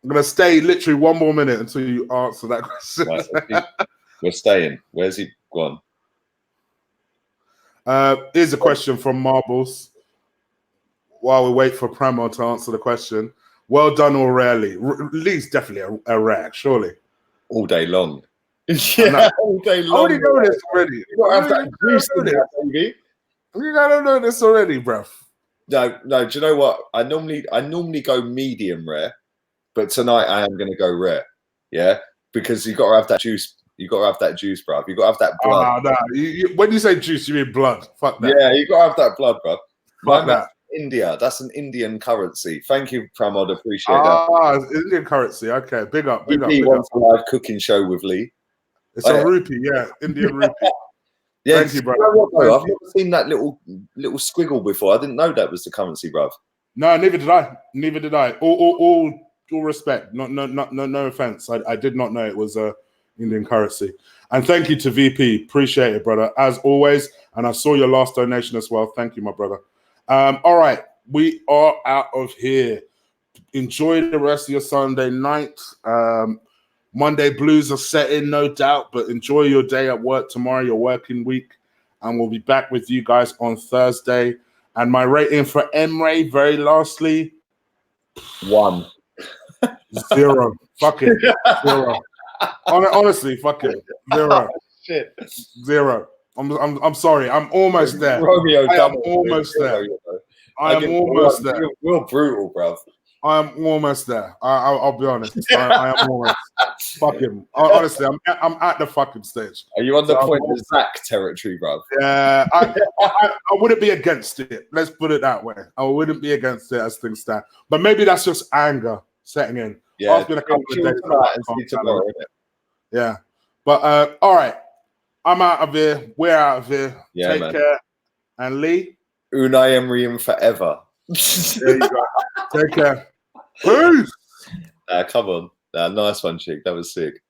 I'm going to stay literally 1 more minute until you answer that question. Right, we're staying. Where's he gone? Here's a question from Marbles. While we wait for Pramod to answer the question, well done or rarely? Lee's definitely a rare, surely. All day long. Yeah, all day long. I already know this already. You gotta have that juice in there, baby. You gotta know this already, bruv. No. Do you know what? I normally go medium rare, but tonight I am going to go rare. Yeah, because you got to have that juice. You got to have that juice, bruv. You got to have that blood. No. When you say juice, you mean blood. Fuck that. Yeah, you got to have that blood, bruv. Fuck that. India. That's an Indian currency. Thank you, Pramod. Appreciate that. Indian currency. Okay, big up. He wants a live cooking show with Lee. It's a rupee, yeah. Indian rupee. Yeah, thank you, bro. I've never seen that little squiggle before. I didn't know that was the currency, bruv. No, neither did I. All respect. No offense. I did not know it was Indian currency. And thank you to VP. Appreciate it, brother. As always. And I saw your last donation as well. Thank you, my brother. All right, we are out of here. Enjoy the rest of your Sunday night. Monday blues are set in, no doubt, but enjoy your day at work tomorrow, your working week, and we'll be back with you guys on Thursday. And my rating for Emery, very lastly, 1. 0. Fuck it, 0. Honestly, fuck it, 0. Shit, 0. I'm sorry. I'm almost there. Romeo, I am almost there. I am almost there. You're brutal, bruv. I am almost there. I'll be honest. I am almost. Fuck him. Honestly, I'm at the fucking stage. Are you on the point of Zach territory, bruv? Yeah, I wouldn't be against it. Let's put it that way. I wouldn't be against it as things stand. But maybe that's just anger setting in. Yeah, it's been a couple of days. Tomorrow, yeah. But all right. I'm out of here. We're out of here. Yeah, Take care. And Lee? Unai Emery forever. There you go. Take care. Peace. Come on. Nice one, Chig. That was sick.